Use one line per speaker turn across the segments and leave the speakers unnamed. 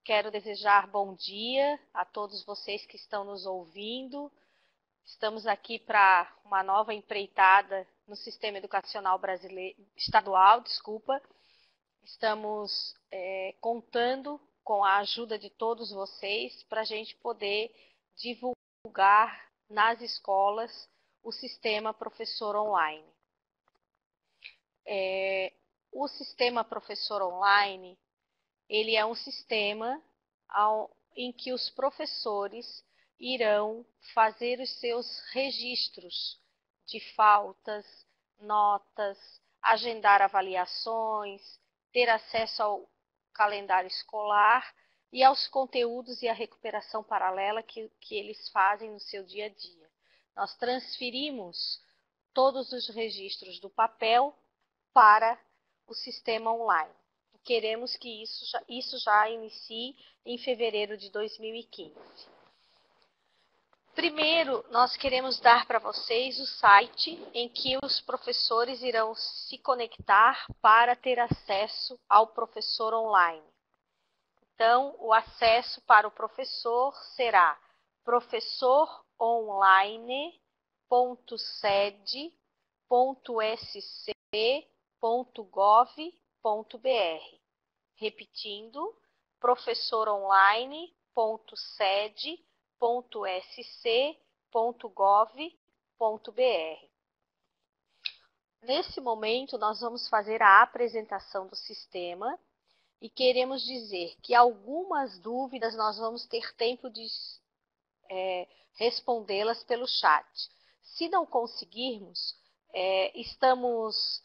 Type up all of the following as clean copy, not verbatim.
Quero desejar bom dia a todos vocês que estão nos ouvindo. Estamos aqui para uma nova empreitada no sistema educacional brasileiro, estadual, Estamos contando com a ajuda de todos vocês para a gente poder divulgar nas escolas o sistema Professor Online. O sistema Professor Online, ele é um sistema em que os professores irão fazer os seus registros de faltas, notas, agendar avaliações, ter acesso ao calendário escolar e aos conteúdos e à recuperação paralela que eles fazem no seu dia a dia. Nós transferimos todos os registros do papel para o sistema online. Queremos que isso já inicie em fevereiro de 2015. Primeiro, nós queremos dar para vocês o site em que os professores irão se conectar para ter acesso ao professor online. Então, o acesso para o professor será professoronline.sc.gov.br. Repetindo, professoronline.sed.sc.gov.br. Nesse momento, nós vamos fazer a apresentação do sistema e queremos dizer que algumas dúvidas nós vamos ter tempo de respondê-las pelo chat. Se não conseguirmos, estamos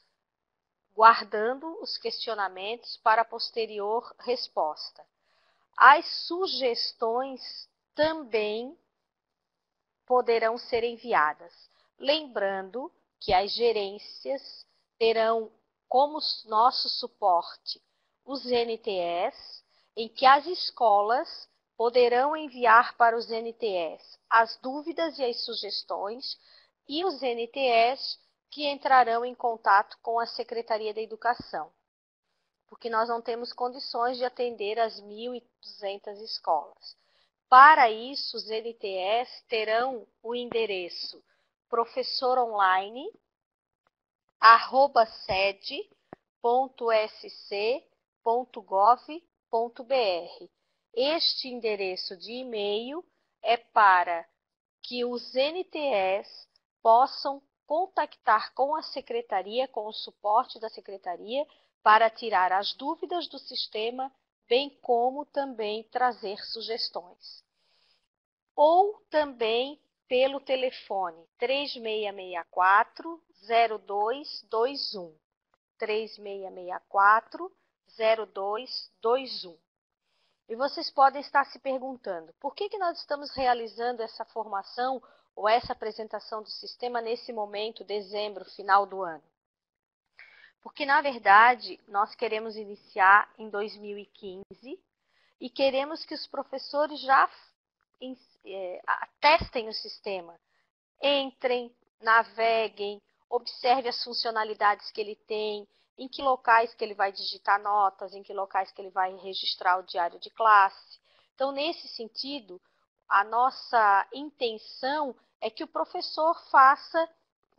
guardando os questionamentos para posterior resposta. As sugestões também poderão ser enviadas. Lembrando que as gerências terão como nosso suporte os NTEs, em que as escolas poderão enviar para os NTEs as dúvidas e as sugestões, e os NTEs que entrarão em contato com a Secretaria da Educação, porque nós não temos condições de atender as 1.200 escolas. Para isso, os NTEs terão o endereço professoronline@sed.sc.gov.br. Este endereço de e-mail é para que os NTEs possam contactar com a secretaria, com o suporte da secretaria, para tirar as dúvidas do sistema, bem como também trazer sugestões. Ou também pelo telefone 3664-0221. 3664-0221. E vocês podem estar se perguntando, por que nós estamos realizando essa formação ou essa apresentação do sistema nesse momento, dezembro, final do ano? Porque, na verdade, nós queremos iniciar em 2015 e queremos que os professores já testem o sistema. Entrem, naveguem, observem as funcionalidades que ele tem, em que locais que ele vai digitar notas, em que locais que ele vai registrar o diário de classe. Então, nesse sentido, a nossa intenção é que o professor faça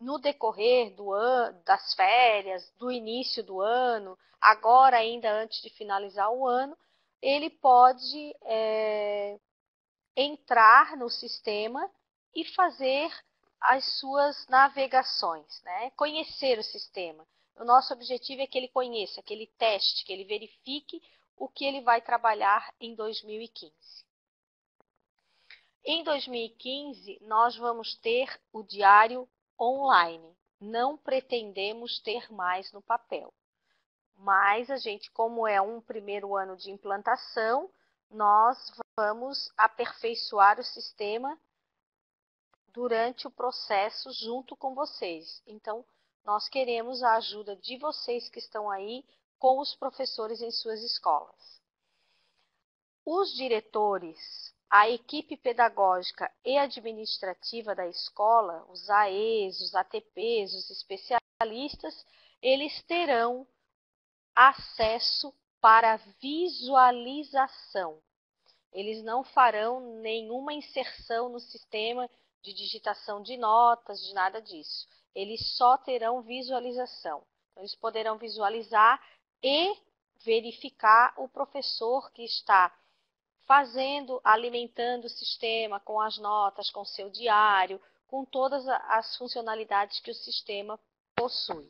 no decorrer do ano, das férias, do início do ano, agora ainda antes de finalizar o ano, ele pode entrar no sistema e fazer as suas navegações, né? Conhecer o sistema. O nosso objetivo é que ele conheça, que ele teste, que ele verifique o que ele vai trabalhar em 2015. Em 2015, nós vamos ter o diário online. Não pretendemos ter mais no papel. Mas a gente, como é um primeiro ano de implantação, nós vamos aperfeiçoar o sistema durante o processo junto com vocês. Então, nós queremos a ajuda de vocês que estão aí com os professores em suas escolas. Os diretores, a equipe pedagógica e administrativa da escola, os AEs, os ATPs, os especialistas, eles terão acesso para visualização. Eles não farão nenhuma inserção no sistema de digitação de notas, de nada disso. Eles só terão visualização. Então, eles poderão visualizar e verificar o professor que está fazendo, alimentando o sistema com as notas, com seu diário, com todas as funcionalidades que o sistema possui.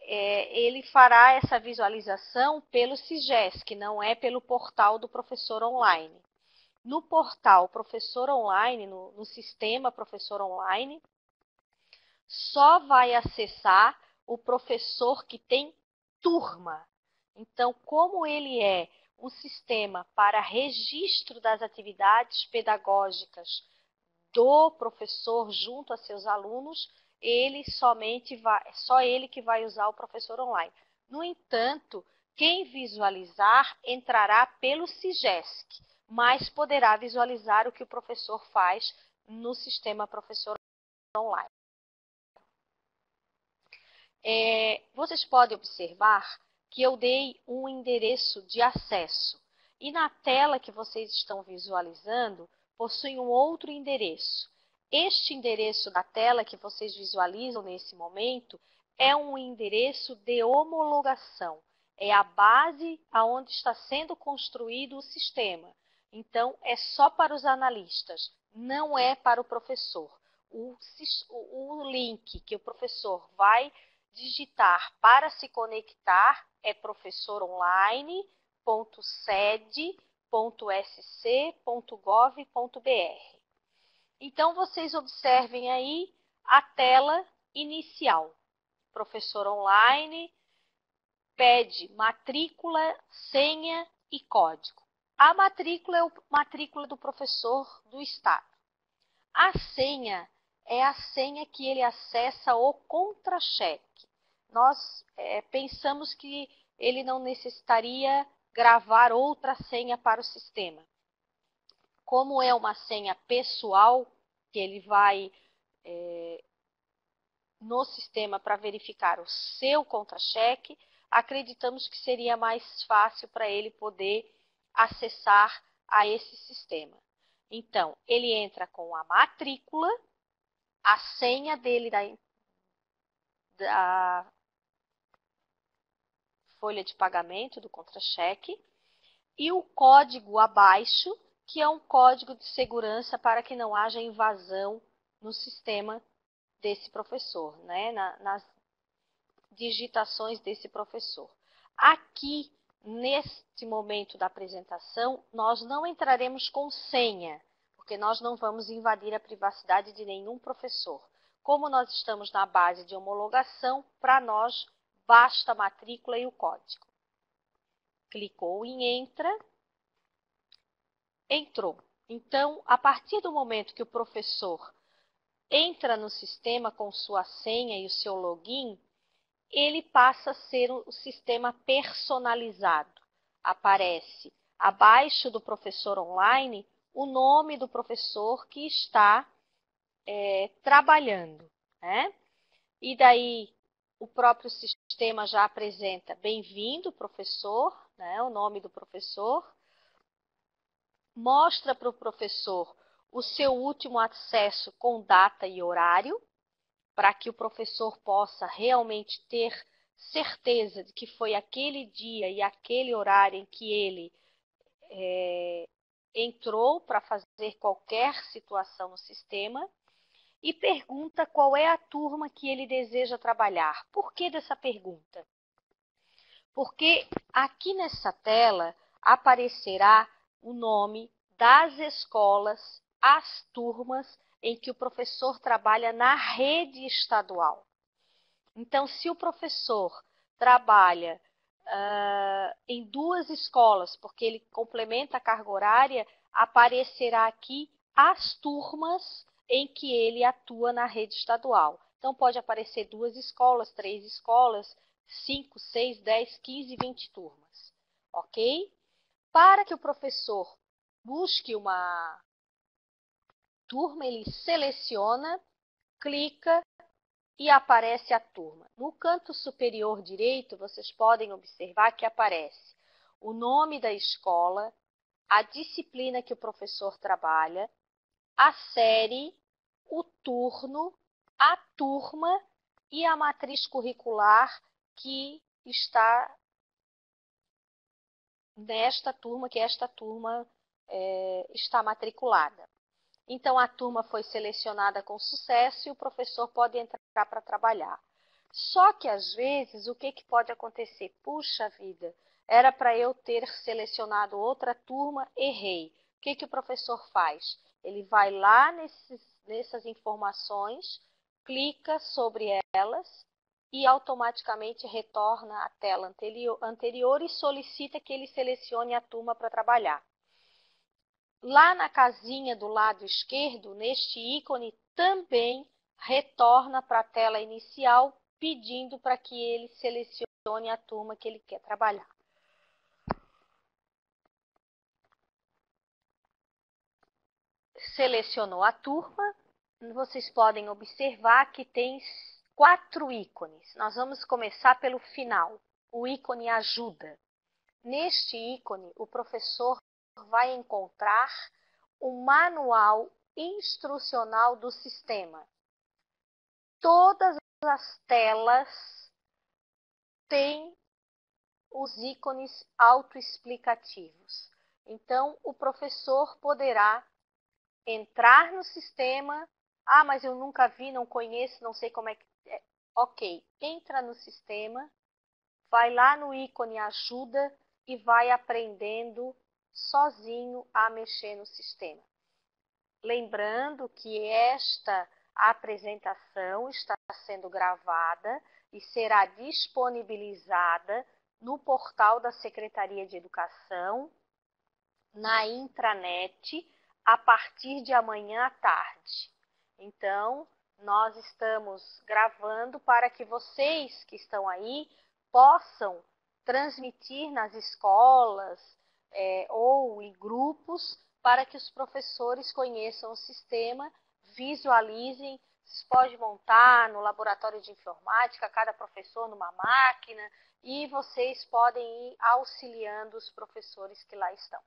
Ele fará essa visualização pelo SIGES, que não é pelo portal do Professor Online. No portal Professor Online, no sistema Professor Online, só vai acessar o professor que tem turma. Então, como ele é um sistema para registro das atividades pedagógicas do professor junto a seus alunos, só ele que vai usar o Professor Online. No entanto, quem visualizar entrará pelo SIGESC, mas poderá visualizar o que o professor faz no sistema Professor Online. Vocês podem observar que eu dei um endereço de acesso e na tela que vocês estão visualizando possui um outro endereço. Este endereço da tela que vocês visualizam nesse momento é um endereço de homologação. É a base aonde está sendo construído o sistema. Então, é só para os analistas, não é para o professor. O link que o professor vai digitar para se conectar é professoronline.sed.sc.gov.br. Então, vocês observem aí a tela inicial. Professor Online pede matrícula, senha e código. A matrícula é a matrícula do professor do estado. A senha é a senha que ele acessa o contra-cheque. Nós pensamos que ele não necessitaria gravar outra senha para o sistema. Como é uma senha pessoal, que ele vai no sistema para verificar o seu contra-cheque, acreditamos que seria mais fácil para ele poder acessar a esse sistema. Então, ele entra com a matrícula, a senha dele da folha de pagamento do contra-cheque e o código abaixo, que é um código de segurança para que não haja invasão no sistema desse professor, né? Nas digitações desse professor. Aqui, neste momento da apresentação, nós não entraremos com senha, porque nós não vamos invadir a privacidade de nenhum professor. Como nós estamos na base de homologação, para nós basta a matrícula e o código. Clicou em Entra, entrou. Então, a partir do momento que o professor entra no sistema com sua senha e o seu login, ele passa a ser o sistema personalizado. Aparece abaixo do professor online o nome do professor que está trabalhando, né? E daí o próprio sistema já apresenta bem-vindo, professor, né? O nome do professor. Mostra para o professor o seu último acesso com data e horário, para que o professor possa realmente ter certeza de que foi aquele dia e aquele horário em que ele entrou para fazer qualquer situação no sistema. E pergunta qual é a turma que ele deseja trabalhar. Por que dessa pergunta? Porque aqui nessa tela aparecerá o nome das escolas, as turmas em que o professor trabalha na rede estadual. Então, se o professor trabalha em 2 escolas, porque ele complementa a carga horária, aparecerá aqui as turmas em que ele atua na rede estadual. Então, pode aparecer 2 escolas, 3 escolas, 5, 6, 10, 15, 20 turmas. Ok? Para que o professor busque uma turma, ele seleciona, clica e aparece a turma. No canto superior direito, vocês podem observar que aparece o nome da escola, a disciplina que o professor trabalha, a série, o turno, a turma e a matriz curricular que está nesta turma, que esta turma está matriculada. Então, a turma foi selecionada com sucesso e o professor pode entrar para trabalhar. Só que, às vezes, o que pode acontecer? Puxa vida, era para eu ter selecionado outra turma, errei. O que o professor faz? Ele vai lá nessas informações, clica sobre elas e automaticamente retorna à tela anterior e solicita que ele selecione a turma para trabalhar. Lá na casinha do lado esquerdo, neste ícone, também retorna para a tela inicial, pedindo para que ele selecione a turma que ele quer trabalhar. Selecionou a turma, vocês podem observar que tem 4 ícones. Nós vamos começar pelo final, o ícone ajuda. Neste ícone, o professor vai encontrar o manual instrucional do sistema. Todas as telas têm os ícones autoexplicativos. Então, o professor poderá entrar no sistema. Ah, mas eu nunca vi, não conheço, não sei como é que é. Ok, entra no sistema, vai lá no ícone ajuda e vai aprendendo sozinho a mexer no sistema. Lembrando que esta apresentação está sendo gravada e será disponibilizada no portal da Secretaria de Educação, na intranet, a partir de amanhã à tarde. Então, nós estamos gravando para que vocês que estão aí possam transmitir nas escolas ou em grupos para que os professores conheçam o sistema, visualizem. Vocês podem montar no laboratório de informática, cada professor numa máquina, e vocês podem ir auxiliando os professores que lá estão.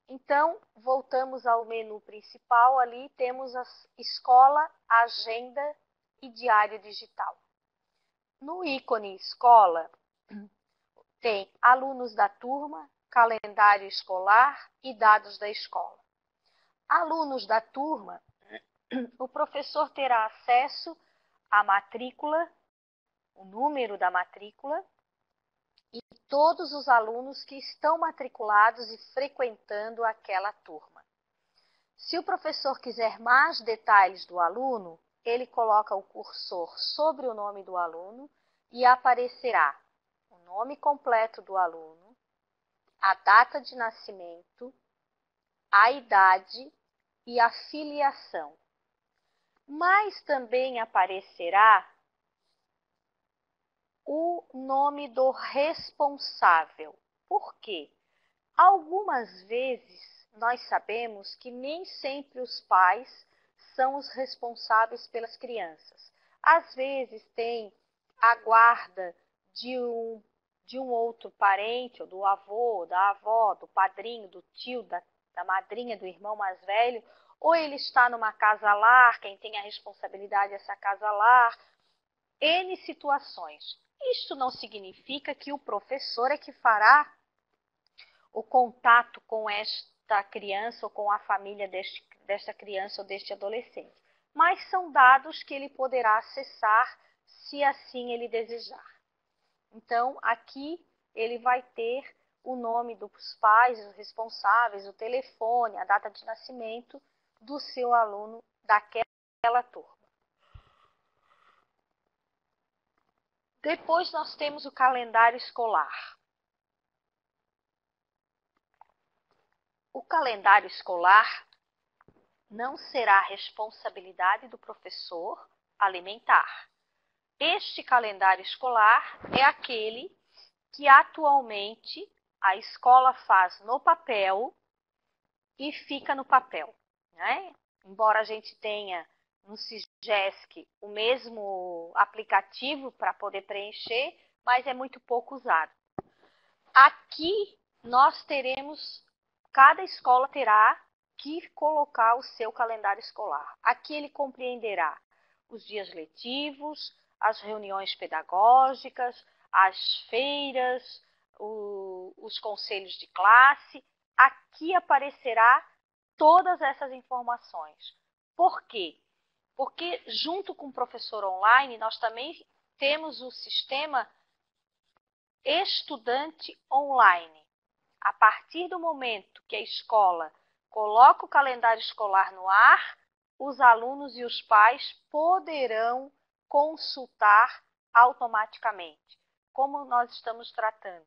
Então, voltamos ao menu principal, ali temos a escola, agenda e diário digital. No ícone escola, tem alunos da turma, calendário escolar e dados da escola. Alunos da turma, o professor terá acesso à matrícula, o número da matrícula, e todos os alunos que estão matriculados e frequentando aquela turma. Se o professor quiser mais detalhes do aluno, ele coloca o cursor sobre o nome do aluno e aparecerá o nome completo do aluno, a data de nascimento, a idade e a filiação. Mas também aparecerá o nome do responsável. Por quê? Algumas vezes nós sabemos que nem sempre os pais são os responsáveis pelas crianças. Às vezes tem a guarda de um outro parente, ou do avô, da avó, do padrinho, do tio, da madrinha, do irmão mais velho, ou ele está numa casa-lar, quem tem a responsabilidade dessa casa-lar, N situações. Isto não significa que o professor é que fará o contato com esta criança ou com a família desta criança ou deste adolescente. Mas são dados que ele poderá acessar se assim ele desejar. Então, aqui ele vai ter o nome dos pais, os responsáveis, o telefone, a data de nascimento do seu aluno daquela turma. Depois nós temos o calendário escolar. O calendário escolar não será responsabilidade do professor alimentar. Este calendário escolar é aquele que atualmente a escola faz no papel e fica no papel, né? Embora a gente tenha no SIGESC o mesmo aplicativo para poder preencher, mas é muito pouco usado. Aqui nós teremos cada escola terá que colocar o seu calendário escolar. Aqui ele compreenderá os dias letivos, as reuniões pedagógicas, as feiras, os conselhos de classe. Aqui aparecerá todas essas informações. Por quê? Porque junto com o professor online, nós também temos o sistema estudante online. A partir do momento que a escola coloca o calendário escolar no ar, os alunos e os pais poderão consultar automaticamente. Como nós estamos tratando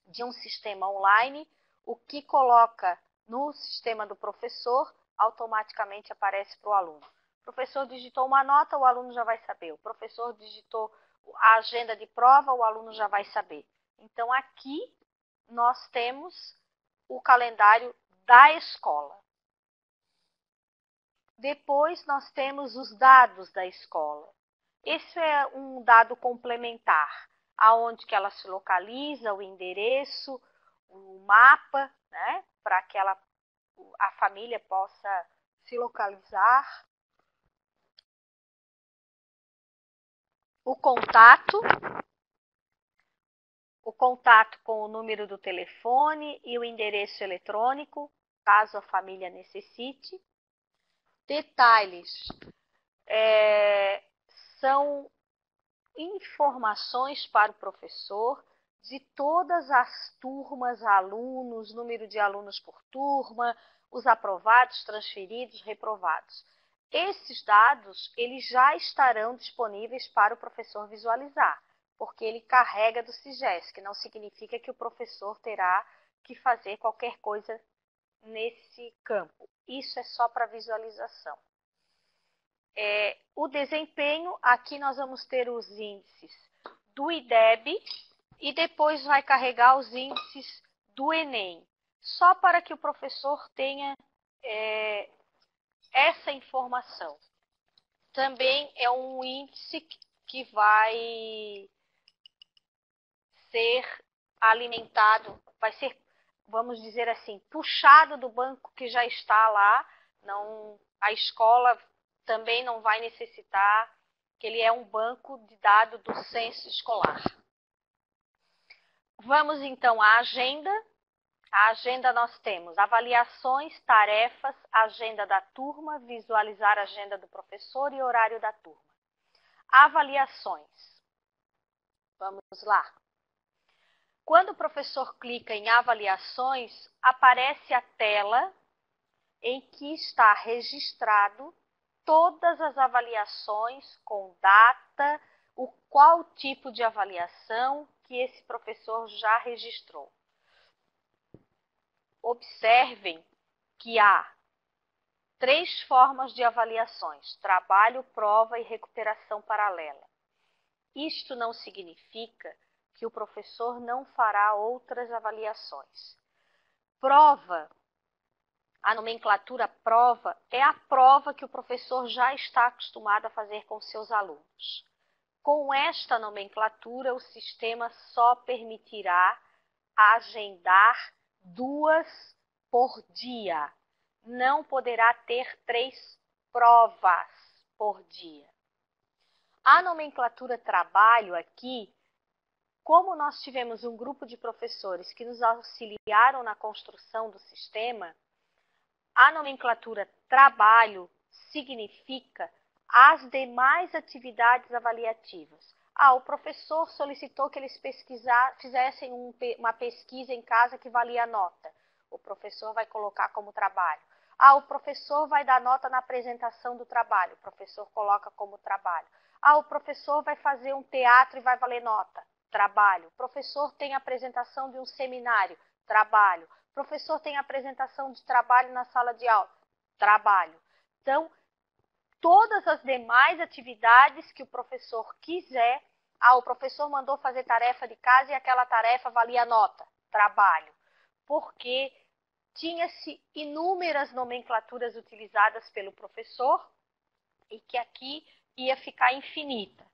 de um sistema online, o que coloca no sistema do professor automaticamente aparece para o aluno. O professor digitou uma nota, o aluno já vai saber. O professor digitou a agenda de prova, o aluno já vai saber. Então, aqui nós temos o calendário da escola. Depois, nós temos os dados da escola. Esse é um dado complementar, aonde que ela se localiza, o endereço, o mapa, né, para que a família possa se localizar. O contato com o número do telefone e o endereço eletrônico, caso a família necessite. Detalhes são informações para o professor de todas as turmas, alunos, número de alunos por turma, os aprovados, transferidos, reprovados. Esses dados eles já estarão disponíveis para o professor visualizar, porque ele carrega do SIGES, que não significa que o professor terá que fazer qualquer coisa nesse campo. Isso é só para visualização. O desempenho, aqui nós vamos ter os índices do IDEB e depois vai carregar os índices do Enem, só para que o professor tenha essa informação. Também é um índice que vai ser alimentado, vai ser, vamos dizer assim, puxado do banco que já está lá. Não, a escola também não vai necessitar, que ele é um banco de dados do censo escolar. Vamos então à agenda. A agenda nós temos avaliações, tarefas, agenda da turma, visualizar a agenda do professor e horário da turma. Avaliações. Vamos lá. Quando o professor clica em avaliações, aparece a tela em que está registrado todas as avaliações com data, qual tipo de avaliação que esse professor já registrou. Observem que há 3 formas de avaliações: trabalho, prova e recuperação paralela. Isto não significa que o professor não fará outras avaliações. Prova, a nomenclatura prova, é a prova que o professor já está acostumado a fazer com seus alunos. Com esta nomenclatura, o sistema só permitirá agendar 2 por dia. Não poderá ter 3 provas por dia. A nomenclatura trabalho aqui, como nós tivemos um grupo de professores que nos auxiliaram na construção do sistema, a nomenclatura trabalho significa as demais atividades avaliativas. O professor solicitou que eles fizessem uma pesquisa em casa que valia nota. O professor vai colocar como trabalho. O professor vai dar nota na apresentação do trabalho. O professor coloca como trabalho. O professor vai fazer um teatro e vai valer nota. Trabalho. O professor tem a apresentação de um seminário. Trabalho. O professor tem a apresentação de trabalho na sala de aula. Trabalho. Então, todas as demais atividades que o professor quiser. O professor mandou fazer tarefa de casa e aquela tarefa valia nota. Trabalho. Porque tinha-se inúmeras nomenclaturas utilizadas pelo professor e que aqui ia ficar infinita.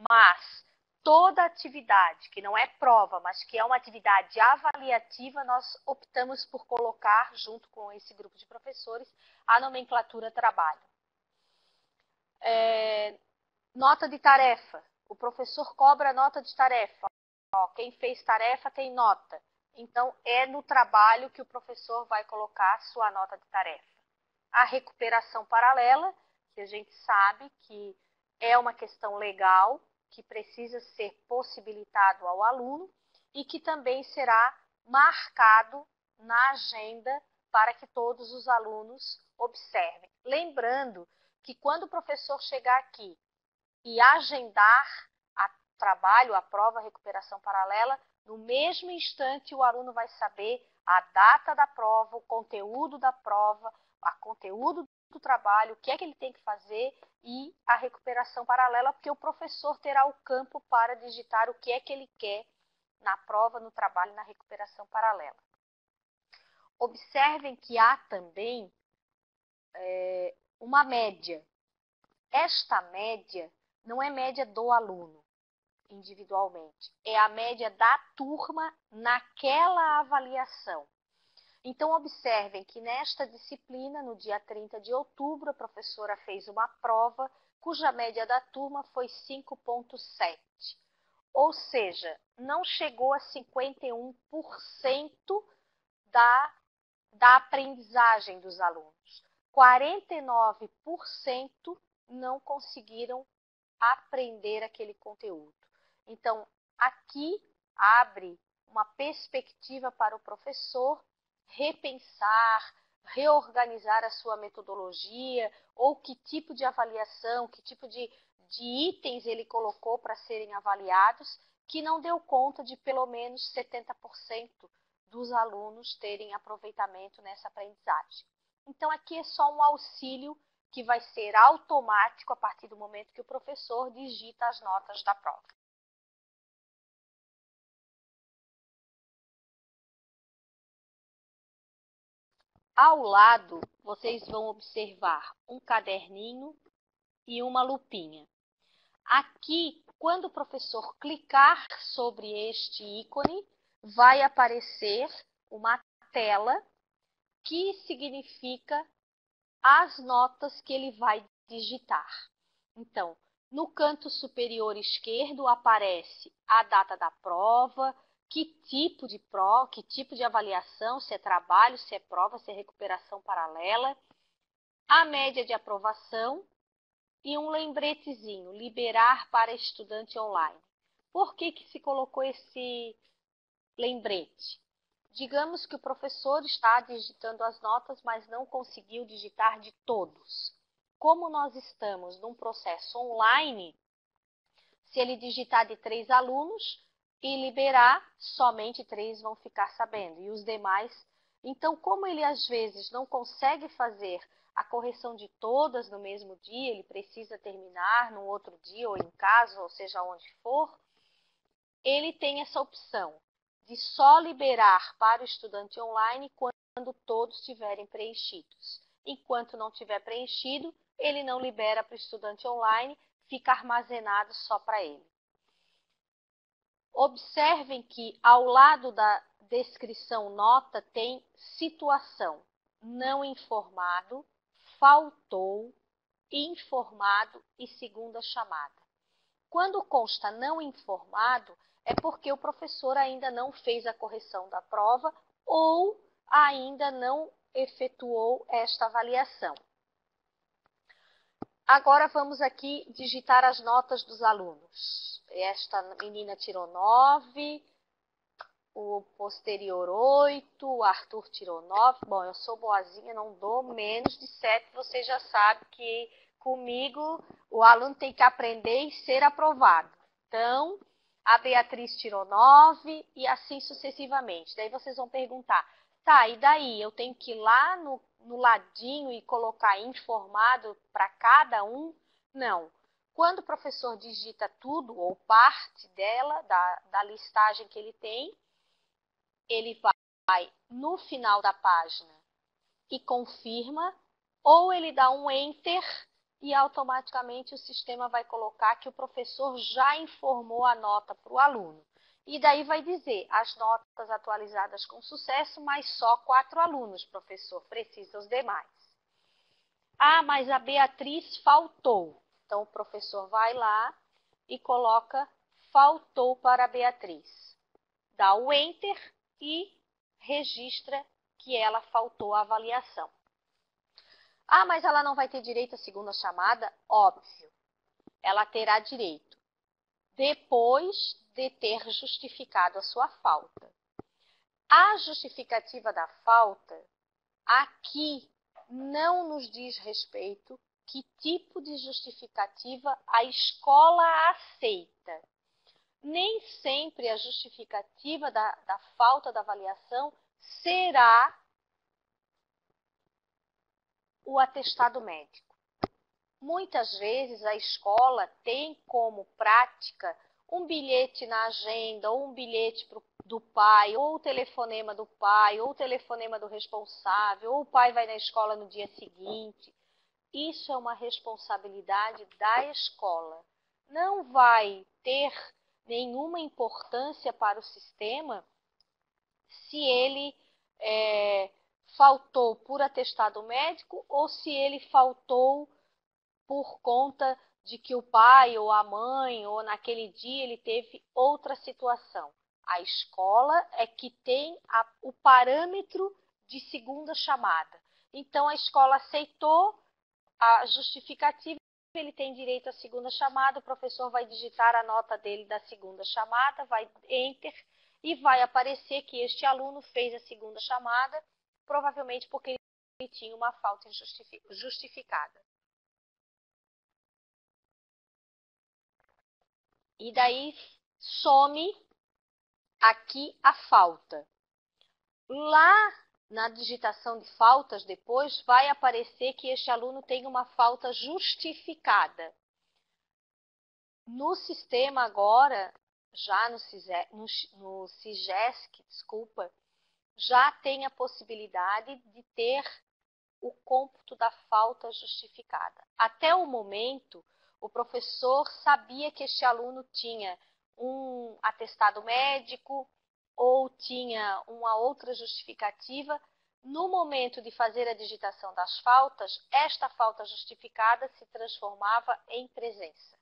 Mas toda atividade, que não é prova, mas que é uma atividade avaliativa, nós optamos por colocar, junto com esse grupo de professores, a nomenclatura trabalho. Nota de tarefa. O professor cobra nota de tarefa. Quem fez tarefa tem nota. Então, é no trabalho que o professor vai colocar sua nota de tarefa. A recuperação paralela, que a gente sabe que é uma questão legal, que precisa ser possibilitado ao aluno e que também será marcado na agenda para que todos os alunos observem. Lembrando que quando o professor chegar aqui e agendar trabalho, a prova, a recuperação paralela, no mesmo instante o aluno vai saber a data da prova, o conteúdo da prova, o conteúdo do trabalho, o que é que ele tem que fazer e a recuperação paralela, porque o professor terá o campo para digitar o que é que ele quer na prova, no trabalho e na recuperação paralela. Observem que há também uma média. Esta média não é média do aluno individualmente, é a média da turma naquela avaliação. Então, observem que nesta disciplina, no dia 30 de outubro, a professora fez uma prova cuja média da turma foi 5,7. Ou seja, não chegou a 51% da aprendizagem dos alunos. 49% não conseguiram aprender aquele conteúdo. Então, aqui abre uma perspectiva para o professor repensar, reorganizar a sua metodologia, ou que tipo de avaliação, que tipo de itens ele colocou para serem avaliados, que não deu conta de pelo menos 70% dos alunos terem aproveitamento nessa aprendizagem. Então, aqui é só um auxílio que vai ser automático a partir do momento que o professor digita as notas da prova. Ao lado, vocês vão observar um caderninho e uma lupinha. Aqui, quando o professor clicar sobre este ícone, vai aparecer uma tela que significa as notas que ele vai digitar. Então, no canto superior esquerdo aparece a data da prova, que tipo de avaliação, se é trabalho, se é prova, se é recuperação paralela, a média de aprovação e um lembretezinho, liberar para estudante online. Por que se colocou esse lembrete? Digamos que o professor está digitando as notas, mas não conseguiu digitar de todos. Como nós estamos num processo online, se ele digitar de 3 alunos e liberar, somente 3 vão ficar sabendo, e os demais... Então, como ele às vezes não consegue fazer a correção de todas no mesmo dia, ele precisa terminar no outro dia, ou em casa, ou seja onde for, ele tem essa opção de só liberar para o estudante online quando todos estiverem preenchidos. Enquanto não tiver preenchido, ele não libera para o estudante online, fica armazenado só para ele. Observem que ao lado da descrição nota tem situação: não informado, faltou, informado e segunda chamada. Quando consta não informado, é porque o professor ainda não fez a correção da prova ou ainda não efetuou esta avaliação. Agora vamos aqui digitar as notas dos alunos. Esta menina tirou 9, o posterior 8, o Arthur tirou 9. Bom, eu sou boazinha, não dou menos de 7, você já sabe que comigo o aluno tem que aprender e ser aprovado. Então, a Beatriz tirou 9 e assim sucessivamente. Daí vocês vão perguntar, tá, e daí? Eu tenho que ir lá no ladinho e colocar informado para cada um? Não. Quando o professor digita tudo ou parte dela, da listagem que ele tem, ele vai no final da página e confirma, ou ele dá um Enter e automaticamente o sistema vai colocar que o professor já informou a nota para o aluno. E daí vai dizer, as notas atualizadas com sucesso, mas só 4 alunos, professor, precisa os demais. Ah, mas a Beatriz faltou. Então, o professor vai lá e coloca faltou para a Beatriz. Dá o Enter e registra que ela faltou à avaliação. Ah, mas ela não vai ter direito à segunda chamada? Óbvio. Ela terá direito depois de ter justificado a sua falta. A justificativa da falta, aqui não nos diz respeito que tipo de justificativa a escola aceita. Nem sempre a justificativa da falta da avaliação será o atestado médico. Muitas vezes a escola tem como prática um bilhete na agenda, ou um bilhete do pai, ou o telefonema do pai, ou o telefonema do responsável, ou o pai vai na escola no dia seguinte. Isso é uma responsabilidade da escola. Não vai ter nenhuma importância para o sistema se ele faltou por atestado médico ou se ele faltou por conta de que o pai ou a mãe, ou naquele dia ele teve outra situação. A escola é que tem o parâmetro de segunda chamada. Então, a escola aceitou a justificativa, ele tem direito à segunda chamada, o professor vai digitar a nota dele da segunda chamada, vai Enter, e vai aparecer que este aluno fez a segunda chamada, provavelmente porque ele tinha uma falta justificada. E daí some aqui a falta. Lá na digitação de faltas depois vai aparecer que este aluno tem uma falta justificada. No sistema agora, já no SIGESC, já tem a possibilidade de ter o cômputo da falta justificada. Até o momento, o professor sabia que este aluno tinha um atestado médico ou tinha uma outra justificativa. No momento de fazer a digitação das faltas, esta falta justificada se transformava em presença.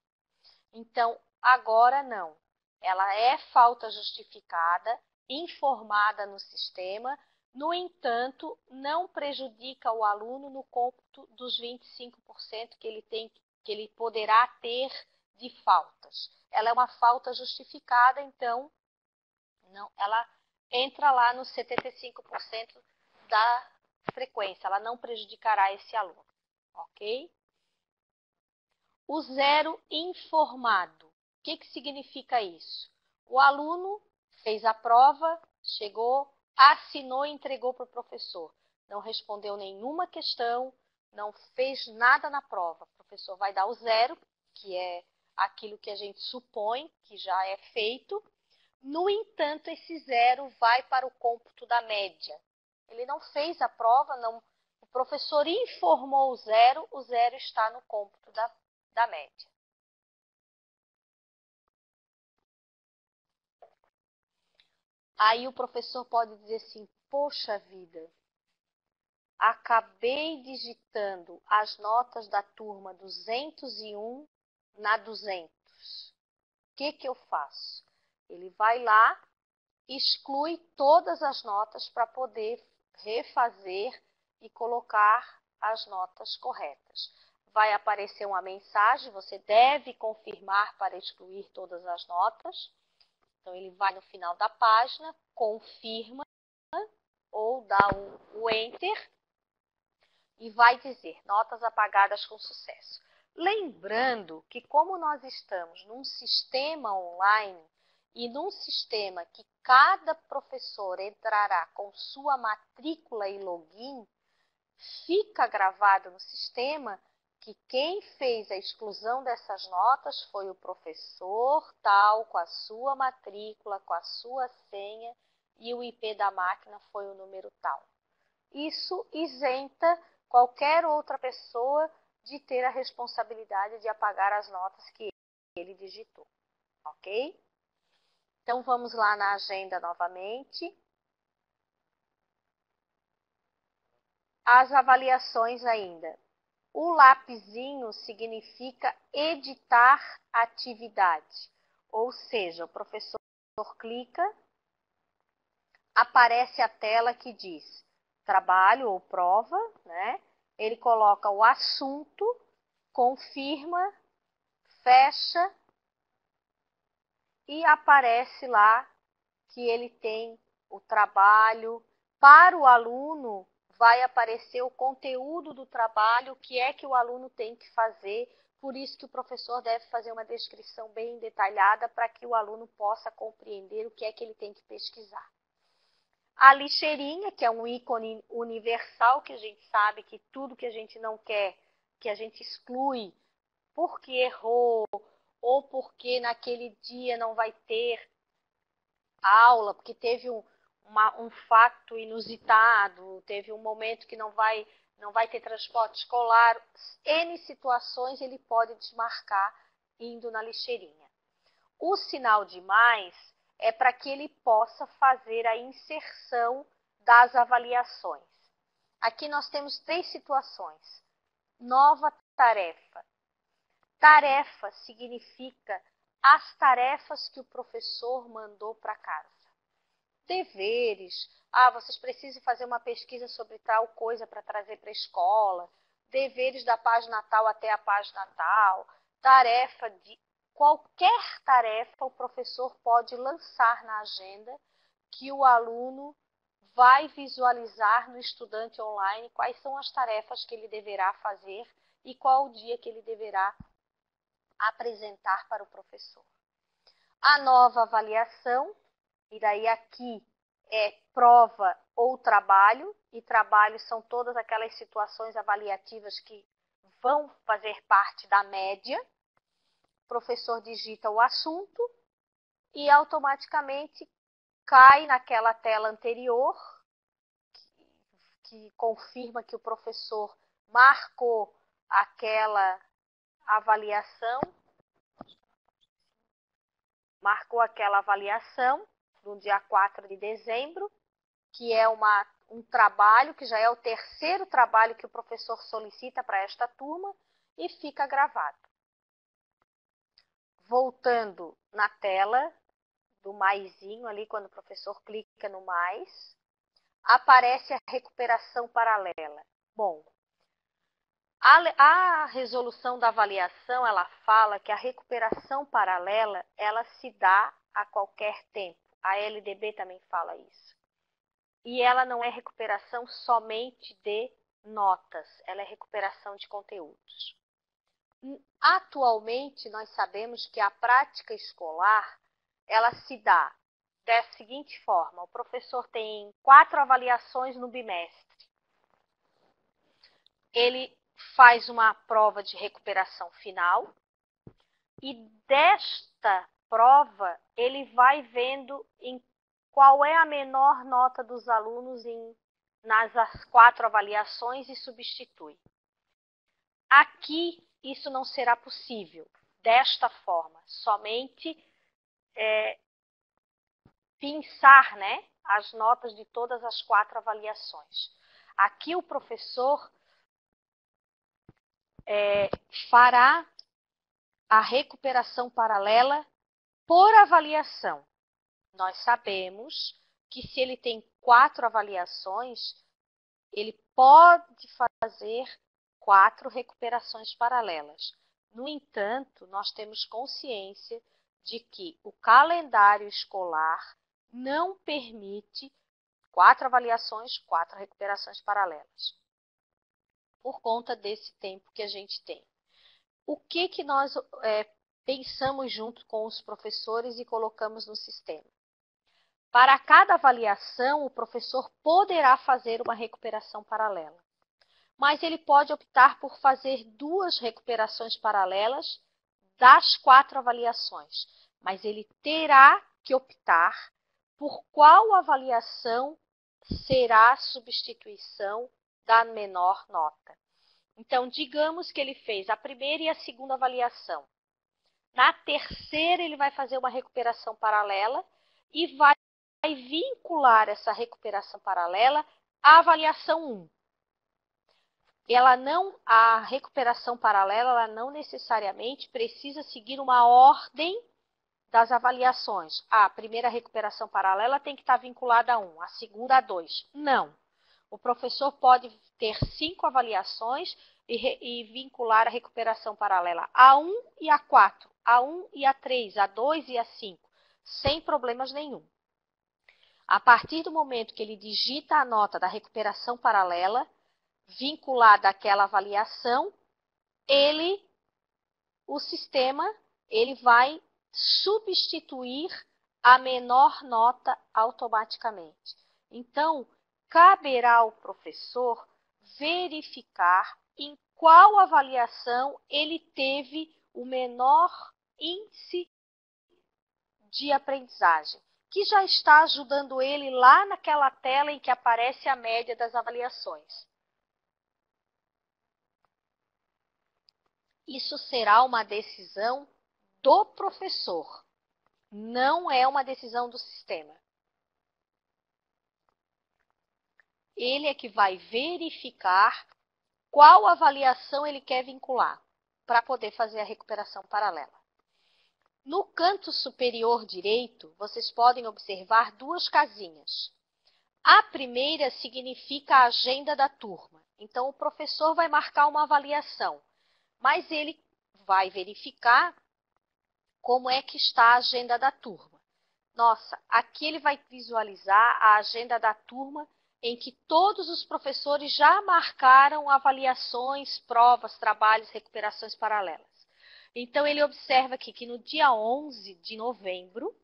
Então, agora não. Ela é falta justificada, informada no sistema, no entanto, não prejudica o aluno no cômputo dos 25% que ele poderá ter de faltas. Ela é uma falta justificada, então não, ela entra lá nos 75% da frequência, ela não prejudicará esse aluno, ok? O zero informado. O que significa isso? O aluno fez a prova, chegou, assinou e entregou para o professor. Não respondeu nenhuma questão, não fez nada na prova. O professor vai dar o zero, que é aquilo que a gente supõe que já é feito. No entanto, esse zero vai para o cômputo da média. Ele não fez a prova, o professor informou o zero está no cômputo da média. Aí o professor pode dizer assim, poxa vida, acabei digitando as notas da turma 201 na 200. O que eu faço? Ele vai lá, exclui todas as notas para poder refazer e colocar as notas corretas. Vai aparecer uma mensagem, você deve confirmar para excluir todas as notas. Então, ele vai no final da página, confirma ou dá o Enter e vai dizer notas apagadas com sucesso. Lembrando que como nós estamos num sistema online e num sistema que cada professor entrará com sua matrícula e login, fica gravado no sistema que quem fez a exclusão dessas notas foi o professor tal, com a sua matrícula, com a sua senha, e o IP da máquina foi o número tal. Isso isenta qualquer outra pessoa de ter a responsabilidade de apagar as notas que ele digitou, ok? Então, vamos lá na agenda novamente. As avaliações ainda. O lapisinho significa editar atividade, ou seja, o professor clica, aparece a tela que diz trabalho ou prova, né? Ele coloca o assunto, confirma, fecha e aparece lá que ele tem o trabalho. Para o aluno, vai aparecer o conteúdo do trabalho, o que é que o aluno tem que fazer. Por isso que o professor deve fazer uma descrição bem detalhada para que o aluno possa compreender o que é que ele tem que pesquisar. A lixeirinha, que é um ícone universal, que a gente sabe que tudo que a gente não quer, que a gente exclui porque errou ou porque naquele dia não vai ter aula, porque teve um fato inusitado, teve um momento que não vai ter transporte escolar, N situações ele pode desmarcar indo na lixeirinha. O sinal de mais é para que ele possa fazer a inserção das avaliações. Aqui nós temos 3 situações. Nova tarefa. Tarefa significa as tarefas que o professor mandou para casa. Deveres. Vocês precisam fazer uma pesquisa sobre tal coisa para trazer para a escola. Deveres da página tal até a página tal. Tarefa de qualquer tarefa o professor pode lançar na agenda que o aluno vai visualizar no estudante online quais são as tarefas que ele deverá fazer e qual o dia que ele deverá apresentar para o professor. A nova avaliação, e daí aqui é prova ou trabalho, e trabalho são todas aquelas situações avaliativas que vão fazer parte da média. O professor digita o assunto e automaticamente cai naquela tela anterior, que confirma que o professor marcou aquela avaliação, no dia 4 de dezembro, que é um trabalho, que já é o terceiro trabalho que o professor solicita para esta turma, e fica gravado. Voltando na tela do maisinho ali, quando o professor clica no mais, aparece a recuperação paralela. Bom, a resolução da avaliação, ela fala que a recuperação paralela, ela se dá a qualquer tempo. A LDB também fala isso. E ela não é recuperação somente de notas, ela é recuperação de conteúdos. Atualmente, nós sabemos que a prática escolar, ela se dá da seguinte forma: o professor tem 4 avaliações no bimestre. Ele faz uma prova de recuperação final e desta prova ele vai vendo em qual é a menor nota dos alunos nas 4 avaliações e substitui. Aqui isso não será possível desta forma, somente pensar, né, as notas de todas as 4 avaliações. Aqui o professor fará a recuperação paralela por avaliação. Nós sabemos que se ele tem 4 avaliações, ele pode fazer 4 recuperações paralelas. No entanto, nós temos consciência de que o calendário escolar não permite 4 avaliações, 4 recuperações paralelas, por conta desse tempo que a gente tem. O que nós pensamos junto com os professores e colocamos no sistema? Para cada avaliação, o professor poderá fazer uma recuperação paralela, mas ele pode optar por fazer 2 recuperações paralelas das 4 avaliações, mas ele terá que optar por qual avaliação será a substituição da menor nota. Então, digamos que ele fez a primeira e a segunda avaliação. Na terceira, ele vai fazer uma recuperação paralela e vai vincular essa recuperação paralela à avaliação 1. A recuperação paralela ela não necessariamente precisa seguir uma ordem das avaliações. A primeira recuperação paralela tem que estar vinculada a 1, a segunda a 2. Não. O professor pode ter 5 avaliações e vincular a recuperação paralela a 1 e a 4, a 1 e a 3, a 2 e a 5, sem problemas nenhum. A partir do momento que ele digita a nota da recuperação paralela, vinculada àquela avaliação, o sistema vai substituir a menor nota automaticamente. Então, caberá ao professor verificar em qual avaliação ele teve o menor índice de aprendizagem, que já está ajudando ele lá naquela tela em que aparece a média das avaliações. Isso será uma decisão do professor, não é uma decisão do sistema. Ele é que vai verificar qual avaliação ele quer vincular para poder fazer a recuperação paralela. No canto superior direito, vocês podem observar 2 casinhas. A primeira significa a agenda da turma. Então, o professor vai marcar uma avaliação, mas ele vai verificar como é que está a agenda da turma. Nossa, aqui ele vai visualizar a agenda da turma em que todos os professores já marcaram avaliações, provas, trabalhos, recuperações paralelas. Então, ele observa aqui que no dia 11 de novembro,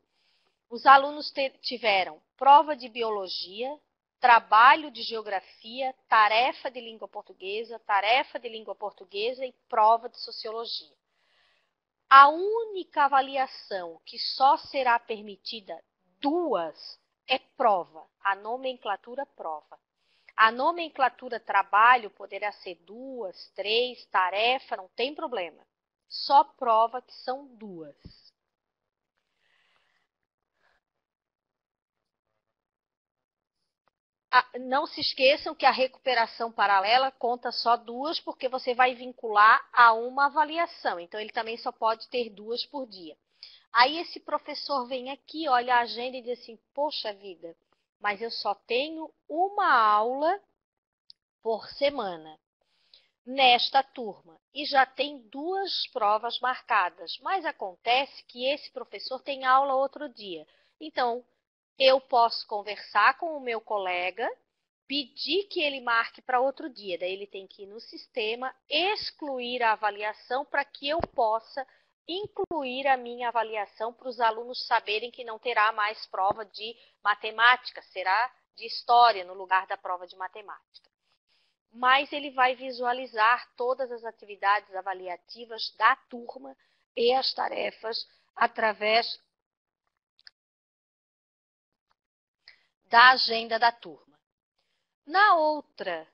os alunos tiveram prova de biologia, trabalho de geografia, tarefa de língua portuguesa e prova de sociologia. A única avaliação que só será permitida 2 é prova, a nomenclatura prova. A nomenclatura trabalho poderá ser 2, 3, tarefa, não tem problema. Só prova que são 2. Não se esqueçam que a recuperação paralela conta só 2, porque você vai vincular a uma avaliação. Então, ele também só pode ter 2 por dia. Aí, esse professor vem aqui, olha a agenda e diz assim, poxa vida, mas eu só tenho uma aula por semana nesta turma e já tem 2 provas marcadas. Mas acontece que esse professor tem aula outro dia. Então, eu posso conversar com o meu colega, pedir que ele marque para outro dia. Daí ele tem que ir no sistema, excluir a avaliação para que eu possa incluir a minha avaliação para os alunos saberem que não terá mais prova de matemática, será de história no lugar da prova de matemática. Mas ele vai visualizar todas as atividades avaliativas da turma e as tarefas através da agenda da turma. Na outra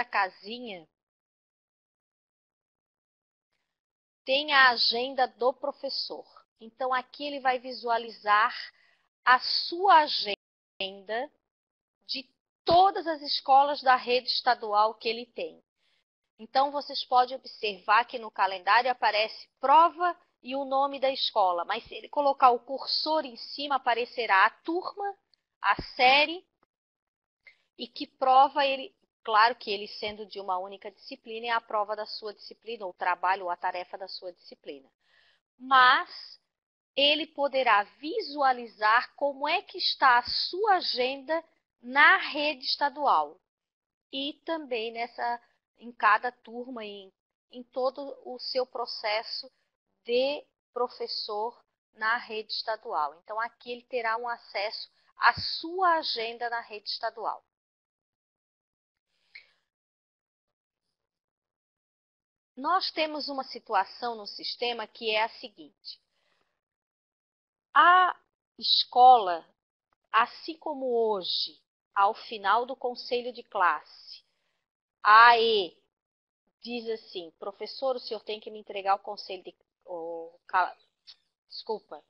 casinha, tem a agenda do professor. Então, aqui ele vai visualizar a sua agenda de todas as escolas da rede estadual que ele tem. Então, vocês podem observar que no calendário aparece prova e o nome da escola, mas se ele colocar o cursor em cima, aparecerá a turma, a série e que prova ele. Claro que ele sendo de uma única disciplina, é a prova da sua disciplina, ou o trabalho ou a tarefa da sua disciplina. Mas ele poderá visualizar como é que está a sua agenda na rede estadual. E também em cada turma, em todo o seu processo de professor na rede estadual. Então, aqui ele terá um acesso à sua agenda na rede estadual. Nós temos uma situação no sistema que é a seguinte. A escola, assim como hoje, ao final do conselho de classe, A AE diz assim, professor, o senhor tem que me entregar o conselho de... desculpa,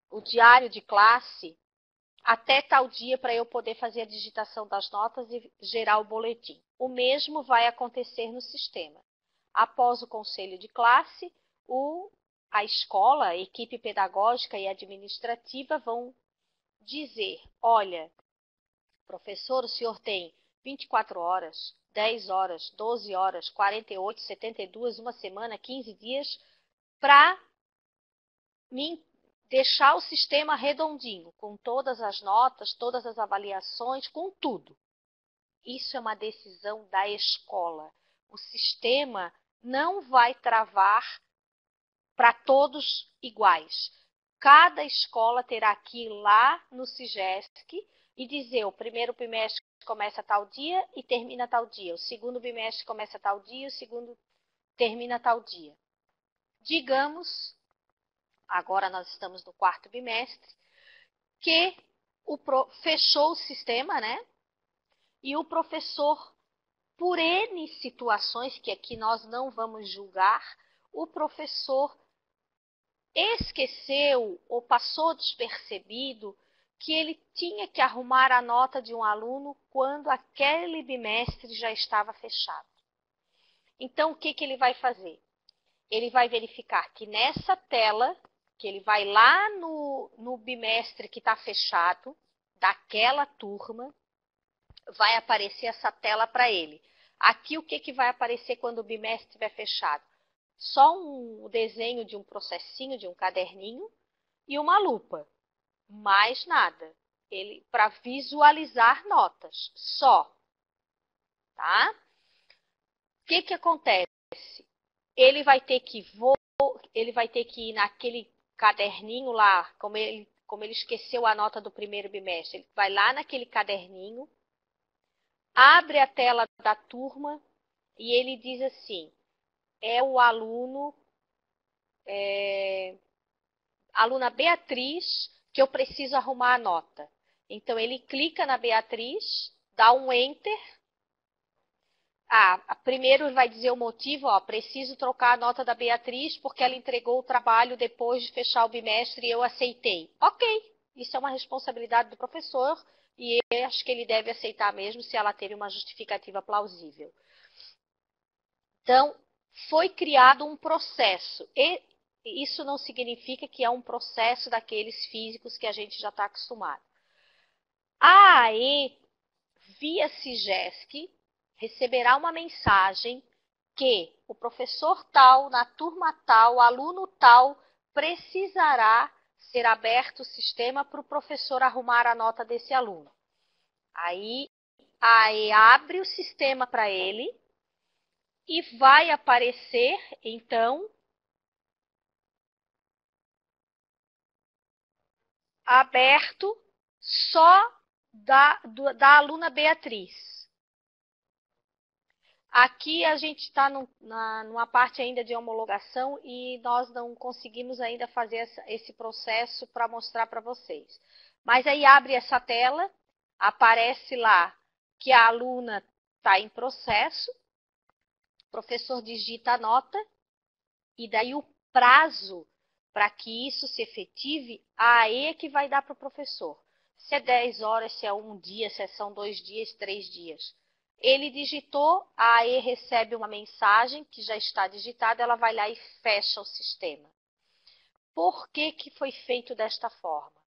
o diário de classe até tal dia para eu poder fazer a digitação das notas e gerar o boletim. O mesmo vai acontecer no sistema. Após o conselho de classe, a escola, a equipe pedagógica e administrativa vão dizer, olha, professor, o senhor tem 24 horas, 10 horas, 12 horas, 48, 72, uma semana, 15 dias para me deixar o sistema redondinho, com todas as notas, todas as avaliações, com tudo. Isso é uma decisão da escola. O sistema não vai travar para todos iguais. Cada escola terá que ir lá no SIGESC e dizer o primeiro bimestre começa tal dia e termina tal dia. O segundo bimestre começa tal dia, o segundo termina tal dia. Digamos, agora nós estamos no quarto bimestre, que fechou o sistema, né? E o professor, por N situações que aqui nós não vamos julgar, o professor esqueceu ou passou despercebido que ele tinha que arrumar a nota de um aluno quando aquele bimestre já estava fechado. Então, o que ele vai fazer? Ele vai verificar que nessa tela, que ele vai lá no bimestre que está fechado, daquela turma, vai aparecer essa tela para ele. Aqui, o que vai aparecer quando o bimestre estiver fechado? Só um desenho de um processinho, de um caderninho e uma lupa. Mais nada. Ele para visualizar notas, só. Tá? O que acontece? Ele vai ter que ir naquele caderninho lá, como ele esqueceu a nota do primeiro bimestre, ele vai lá naquele caderninho, abre a tela da turma e ele diz assim, é o aluna Beatriz, que eu preciso arrumar a nota. Então, ele clica na Beatriz, dá um Enter. Primeiro vai dizer o motivo, preciso trocar a nota da Beatriz porque ela entregou o trabalho depois de fechar o bimestre e eu aceitei. Ok, isso é uma responsabilidade do professor e eu acho que ele deve aceitar mesmo se ela teve uma justificativa plausível. Então, foi criado um processo. E isso não significa que é um processo daqueles físicos que a gente já está acostumado. A AE, via SIGESC, receberá uma mensagem que o professor tal, na turma tal, aluno tal, precisará ser aberto o sistema para o professor arrumar a nota desse aluno. Aí, a AE abre o sistema para ele e vai aparecer, então, aberto só da aluna Beatriz. Aqui a gente está numa parte ainda de homologação e nós não conseguimos ainda fazer esse processo para mostrar para vocês. Mas aí abre essa tela, aparece lá que a aluna está em processo, o professor digita a nota e daí o prazo para que isso se efetive, a AE é que vai dar para o professor. Se é 10 horas, se é um dia, se são 2 dias, 3 dias. Ele digitou, a AE recebe uma mensagem que já está digitada, ela vai lá e fecha o sistema. Por que foi feito desta forma?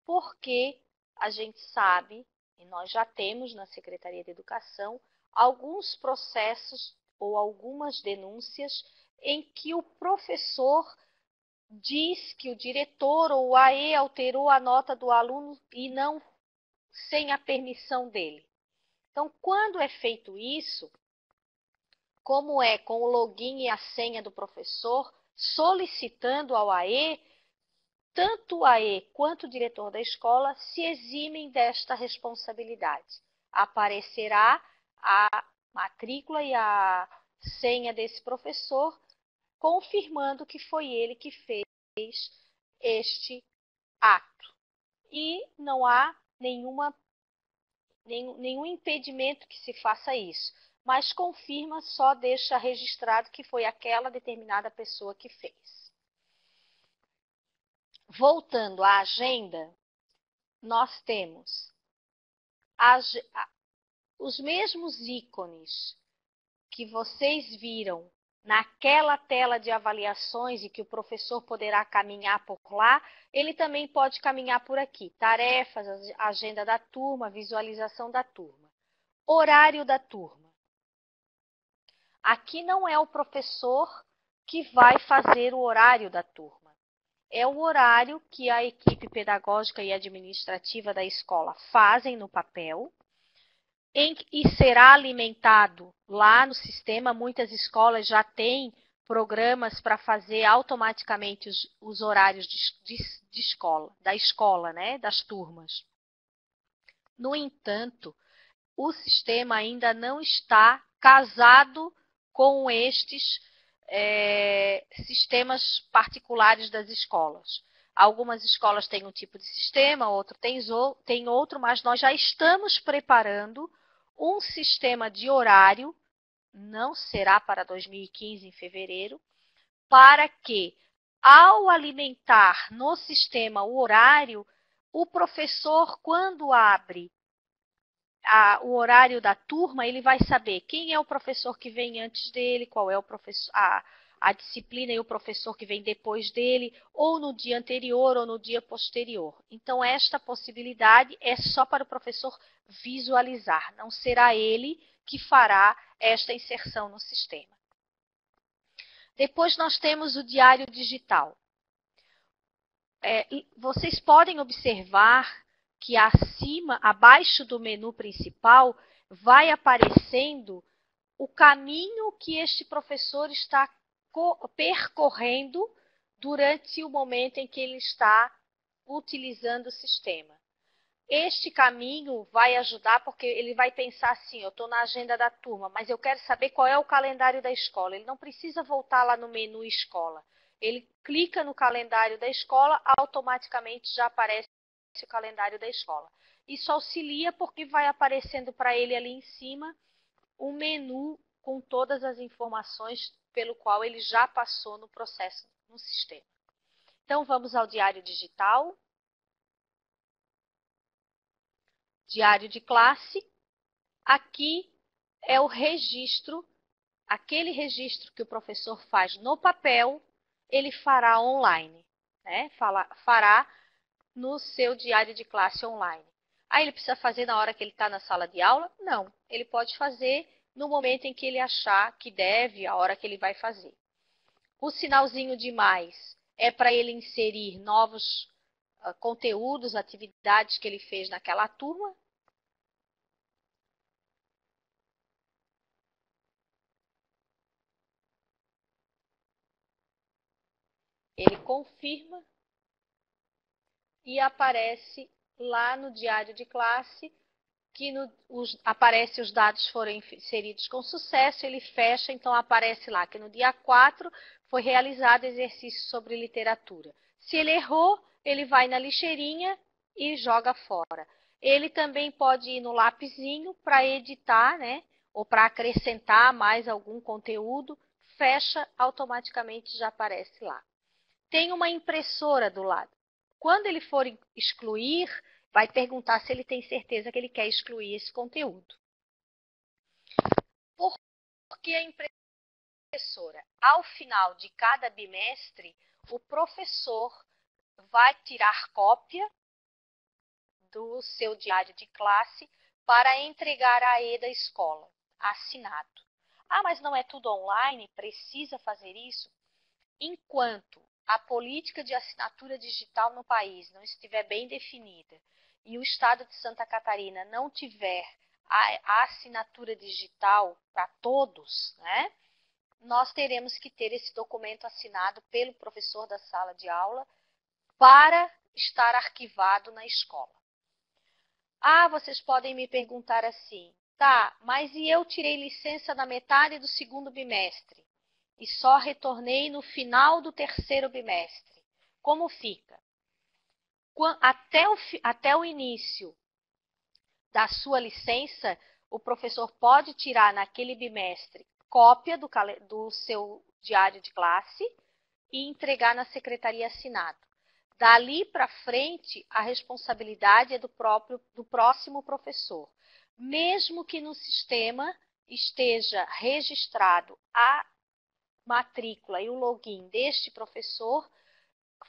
Porque a gente sabe, e nós já temos na Secretaria de Educação, alguns processos ou algumas denúncias em que o professor diz que o diretor ou o AE alterou a nota do aluno e não sem a permissão dele. Então, quando é feito isso, como é com o login e a senha do professor, solicitando ao AE, tanto o AE quanto o diretor da escola se eximem desta responsabilidade. Aparecerá a matrícula e a senha desse professor, confirmando que foi ele que fez este ato. E não há nenhuma nenhum impedimento que se faça isso, mas confirma, só deixa registrado que foi aquela determinada pessoa que fez. Voltando à agenda, nós temos os mesmos ícones que vocês viram naquela tela de avaliações e que o professor poderá caminhar por lá, ele também pode caminhar por aqui. Tarefas, agenda da turma, visualização da turma. Horário da turma. Aqui não é o professor que vai fazer o horário da turma. É o horário que a equipe pedagógica e administrativa da escola fazem no papel e será alimentado lá no sistema. Muitas escolas já têm programas para fazer automaticamente os horários de escola, da escola, né, das turmas. No entanto, o sistema ainda não está casado com estes sistemas particulares das escolas. Algumas escolas têm um tipo de sistema, outro tem outro, mas nós já estamos preparando um sistema de horário, não será para 2015, em fevereiro, para que, ao alimentar no sistema o horário, o professor, quando abre o horário da turma, ele vai saber quem é o professor que vem antes dele, qual é o professor, a disciplina e o professor que vem depois dele, ou no dia anterior ou no dia posterior. Então, esta possibilidade é só para o professor visualizar, não será ele que fará esta inserção no sistema. Depois nós temos o diário digital. Vocês podem observar que acima, abaixo do menu principal, vai aparecendo o caminho que este professor está percorrendo durante o momento em que ele está utilizando o sistema. Este caminho vai ajudar, porque ele vai pensar assim, eu estou na agenda da turma, mas eu quero saber qual é o calendário da escola. Ele não precisa voltar lá no menu escola. Ele clica no calendário da escola, automaticamente já aparece o calendário da escola. Isso auxilia porque vai aparecendo para ele ali em cima um menu com todas as informações pelo qual ele já passou no processo, no sistema. Então, vamos ao diário digital. Diário de classe. Aqui é o registro, aquele registro que o professor faz no papel, ele fará online, né? Fará no seu diário de classe online. Aí ele precisa fazer na hora que ele está na sala de aula? Não, ele pode fazer no momento em que ele achar que deve, a hora que ele vai fazer. O sinalzinho de mais é para ele inserir novos conteúdos, atividades que ele fez naquela turma. Ele confirma e aparece lá no diário de classe que aparece os dados foram inseridos com sucesso, ele fecha, então aparece lá que no dia 4 foi realizado exercício sobre literatura. Se ele errou, ele vai na lixeirinha e joga fora. Ele também pode ir no lapisinho para editar, né? Ou para acrescentar mais algum conteúdo, fecha, automaticamente já aparece lá. Tem uma impressora do lado. Quando ele for excluir, vai perguntar se ele tem certeza que ele quer excluir esse conteúdo. Por que a impressora? Ao final de cada bimestre, o professor vai tirar cópia do seu diário de classe para entregar à EDA escola, assinado. Ah, mas não é tudo online? Precisa fazer isso? Enquanto a política de assinatura digital no país não estiver bem definida e o Estado de Santa Catarina não tiver a assinatura digital para todos, né, nós teremos que ter esse documento assinado pelo professor da sala de aula para estar arquivado na escola. Ah, vocês podem me perguntar assim, tá, mas e eu tirei licença na metade do segundo bimestre e só retornei no final do terceiro bimestre? Como fica? Até o início da sua licença, o professor pode tirar naquele bimestre cópia do seu diário de classe e entregar na secretaria assinado. Dali para frente, a responsabilidade é do próximo professor. Mesmo que no sistema esteja registrado a matrícula e o login deste professor,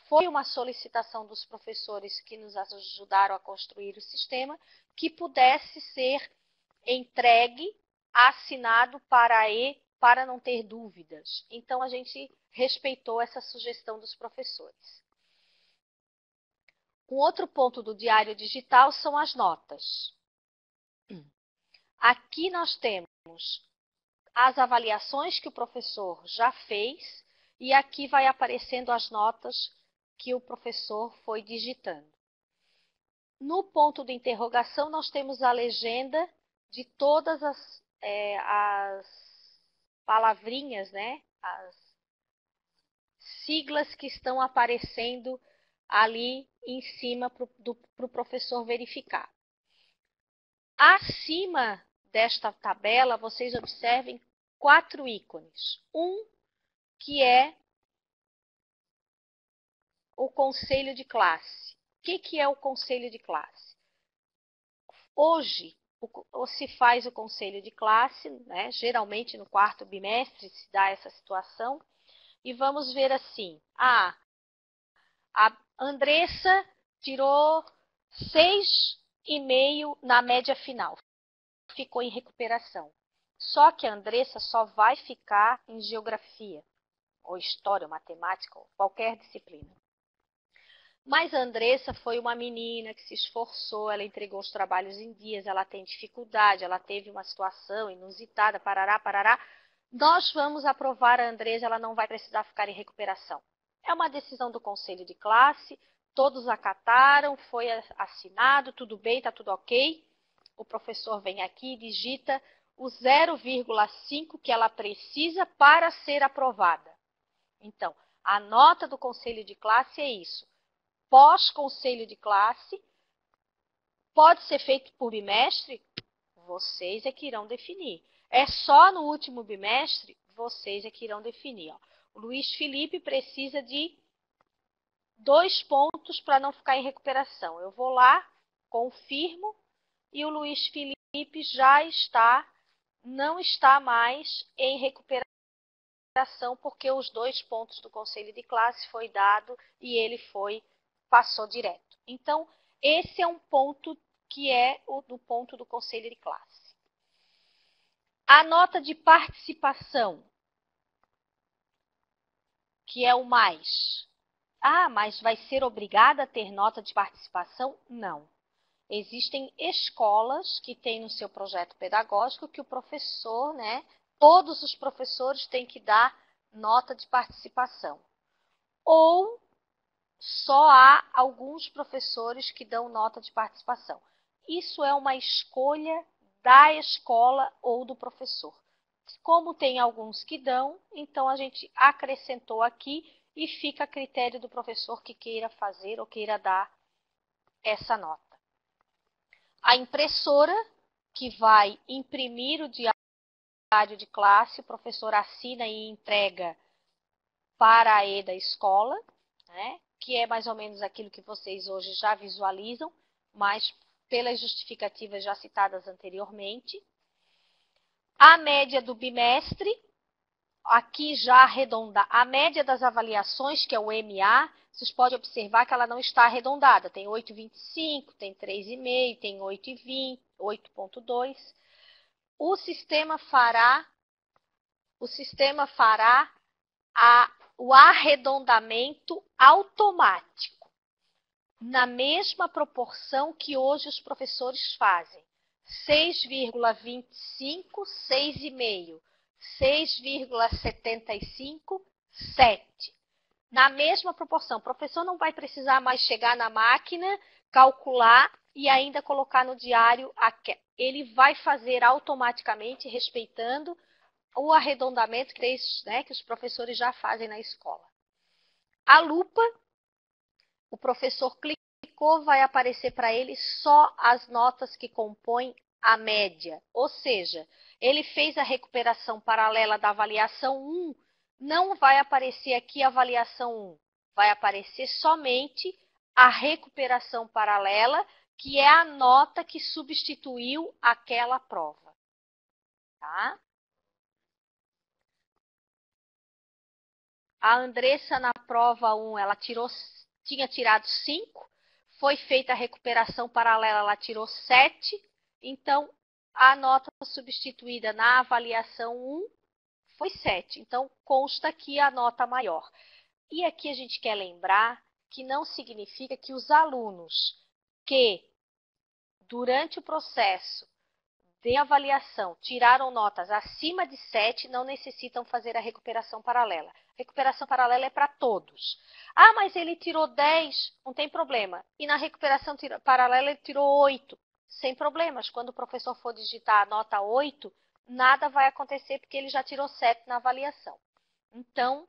foi uma solicitação dos professores que nos ajudaram a construir o sistema, que pudesse ser entregue, assinado para não ter dúvidas. Então, a gente respeitou essa sugestão dos professores. Um outro ponto do diário digital são as notas. Aqui nós temos as avaliações que o professor já fez e aqui vai aparecendo as notas que o professor foi digitando. No ponto de interrogação, nós temos a legenda de todas as palavrinhas, né? As siglas que estão aparecendo ali em cima para o professor verificar. Acima desta tabela, vocês observem 4 ícones. Um que é o conselho de classe. O que é o conselho de classe? Hoje, se faz o conselho de classe, né? Geralmente no 4º bimestre se dá essa situação, e vamos ver assim, a Andressa tirou 6,5 na média final, ficou em recuperação. Só que a Andressa só vai ficar em geografia, ou história, ou matemática, ou qualquer disciplina. Mas a Andressa foi uma menina que se esforçou, ela entregou os trabalhos em dias, ela tem dificuldade, ela teve uma situação inusitada, parará, parará. Nós vamos aprovar a Andressa, ela não vai precisar ficar em recuperação. É uma decisão do conselho de classe, todos acataram, foi assinado, tudo bem, está tudo ok. O professor vem aqui e digita o 0,5 que ela precisa para ser aprovada. Então, a nota do conselho de classe é isso. Pós-conselho de classe, pode ser feito por bimestre? Vocês é que irão definir. É só no último bimestre? Vocês é que irão definir. Ó. O Luiz Felipe precisa de 2 pontos para não ficar em recuperação. Eu vou lá, confirmo, e o Luiz Felipe já não está mais em recuperação, porque os 2 pontos do conselho de classe foi dado e ele passou direto. Então, esse é um ponto que é o do ponto do conselho de classe. A nota de participação, que é o mais. Ah, mas vai ser obrigada a ter nota de participação? Não. Existem escolas que têm no seu projeto pedagógico que o professor, né, todos os professores têm que dar nota de participação. Ou só há alguns professores que dão nota de participação. Isso é uma escolha da escola ou do professor. Como tem alguns que dão, então a gente acrescentou aqui e fica a critério do professor que queira fazer ou queira dar essa nota. A impressora que vai imprimir o diário de classe, o professor assina e entrega para a E da escola, né? Que é mais ou menos aquilo que vocês hoje já visualizam, mas pelas justificativas já citadas anteriormente. A média do bimestre, aqui já arredonda a média das avaliações, que é o MA, vocês podem observar que ela não está arredondada, tem 8,25, tem 3,5, tem 8,20, 8,2. O sistema fará o arredondamento automático, na mesma proporção que hoje os professores fazem. 6,25, 6,5, 6,75, 7. Na mesma proporção. O professor não vai precisar mais chegar na máquina, calcular e ainda colocar no diário. Ele vai fazer automaticamente, respeitando o arredondamento que os professores já fazem na escola. A lupa, o professor clicou clicou, vai aparecer para ele só as notas que compõem a média. Ou seja, ele fez a recuperação paralela da avaliação 1, não vai aparecer aqui a avaliação 1. Vai aparecer somente a recuperação paralela, que é a nota que substituiu aquela prova. Tá? A Andressa, na prova 1, ela tinha tirado 5. Foi feita a recuperação paralela, ela tirou 7. Então, a nota substituída na avaliação 1 foi 7. Então, consta aqui a nota maior. E aqui a gente quer lembrar que não significa que os alunos que, durante o processo de avaliação, tiraram notas acima de 7, não necessitam fazer a recuperação paralela. A recuperação paralela é para todos. Ah, mas ele tirou 10, não tem problema. E na recuperação paralela ele tirou 8, sem problemas. Quando o professor for digitar a nota 8, nada vai acontecer porque ele já tirou 7 na avaliação. Então,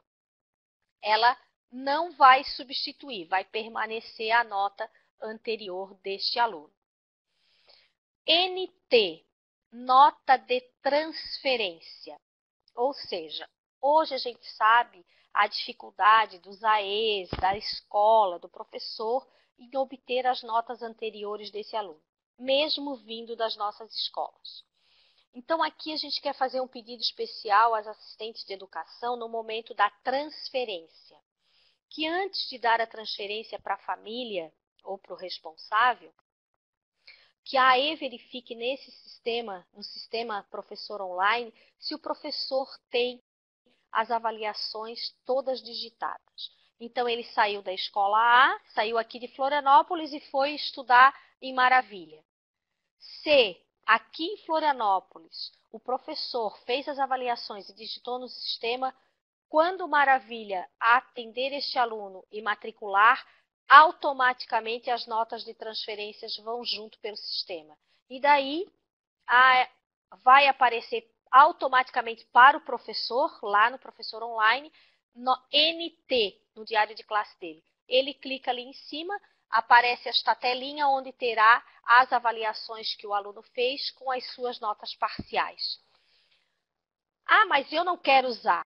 ela não vai substituir, vai permanecer a nota anterior deste aluno. NT, nota de transferência. Ou seja, hoje a gente sabe a dificuldade dos AEs, da escola, do professor em obter as notas anteriores desse aluno, mesmo vindo das nossas escolas. Então, aqui a gente quer fazer um pedido especial às assistentes de educação no momento da transferência, que antes de dar a transferência para a família ou para o responsável, que a AE verifique nesse sistema, no sistema professor online, se o professor tem as avaliações todas digitadas. Então, ele saiu da escola A, saiu aqui de Florianópolis e foi estudar em Maravilha. Se aqui em Florianópolis o professor fez as avaliações e digitou no sistema, quando Maravilha atender este aluno e matricular, automaticamente as notas de transferências vão junto pelo sistema. E daí vai aparecer automaticamente para o professor, lá no professor online, no NT, no diário de classe dele. Ele clica ali em cima, aparece esta telinha onde terá as avaliações que o aluno fez com as suas notas parciais. Ah, mas eu não quero usar.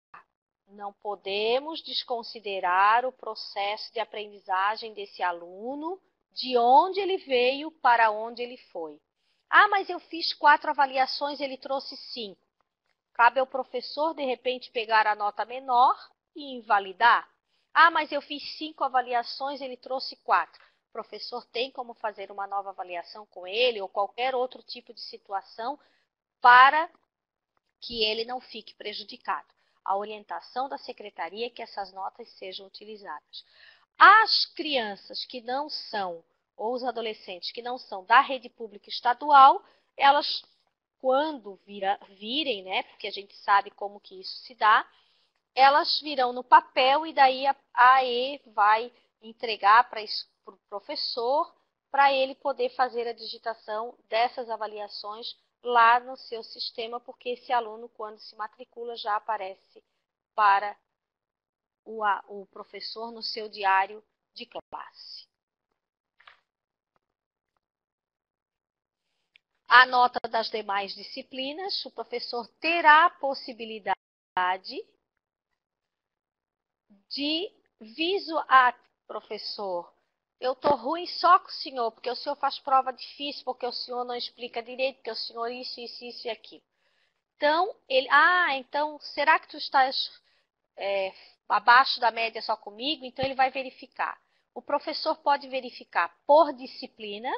Não podemos desconsiderar o processo de aprendizagem desse aluno, de onde ele veio para onde ele foi. Ah, mas eu fiz 4 avaliações, ele trouxe 5. Cabe ao professor, de repente, pegar a nota menor e invalidar. Ah, mas eu fiz 5 avaliações, ele trouxe 4. O professor tem como fazer uma nova avaliação com ele ou qualquer outro tipo de situação para que ele não fique prejudicado. A orientação da secretaria é que essas notas sejam utilizadas. As crianças que não são, ou os adolescentes que não são da rede pública estadual, elas, quando virem, né, porque a gente sabe como que isso se dá, elas virão no papel e daí a AE vai entregar para o professor para ele poder fazer a digitação dessas avaliações lá no seu sistema, porque esse aluno, quando se matricula, já aparece para o professor no seu diário de classe. A nota das demais disciplinas, o professor terá a possibilidade de visualizar, professor, eu estou ruim só com o senhor, porque o senhor faz prova difícil, porque o senhor não explica direito, porque o senhor isso e aquilo. Então, então, será que tu estás abaixo da média só comigo? Então, ele vai verificar. O professor pode verificar por disciplina,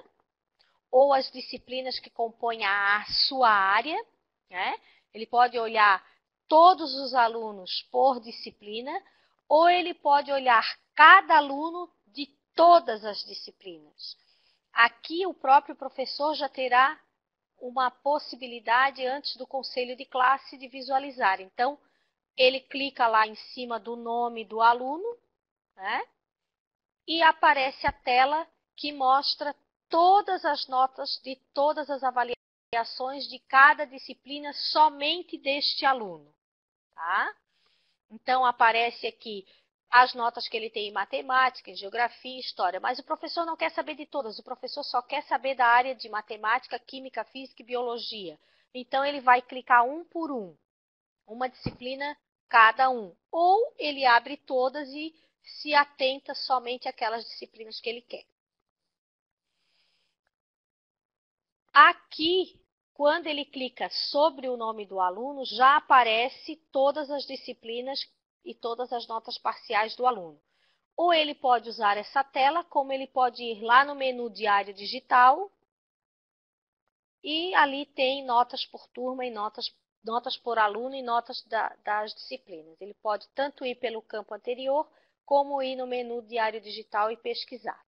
ou as disciplinas que compõem a sua área, né? Ele pode olhar todos os alunos por disciplina, ou ele pode olhar cada aluno de todas as disciplinas. Aqui o próprio professor já terá uma possibilidade antes do conselho de classe de visualizar. Então, ele clica lá em cima do nome do aluno, né? E aparece a tela que mostra todas as notas de todas as avaliações de cada disciplina somente deste aluno. Tá? Então, aparece aqui as notas que ele tem em matemática, em geografia, história. Mas o professor não quer saber de todas, o professor só quer saber da área de matemática, química, física e biologia. Então, ele vai clicar um por um, uma disciplina cada um. Ou ele abre todas e se atenta somente àquelas disciplinas que ele quer. Aqui, quando ele clica sobre o nome do aluno, já aparece todas as disciplinas e todas as notas parciais do aluno. Ou ele pode usar essa tela, como ele pode ir lá no menu Diário Digital e ali tem notas por turma e notas por aluno e notas das disciplinas. Ele pode tanto ir pelo campo anterior, como ir no menu Diário Digital e pesquisar.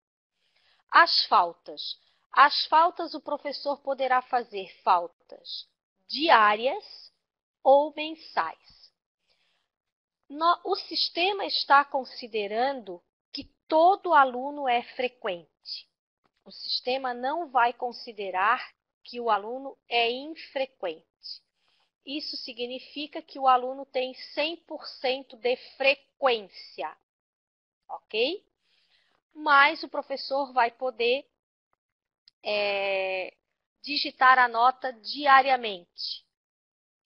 As faltas. As faltas, o professor poderá fazer faltas diárias ou mensais. O sistema está considerando que todo aluno é frequente. O sistema não vai considerar que o aluno é infrequente. Isso significa que o aluno tem 100% de frequência, ok? Mas o professor vai poder digitar a nota diariamente.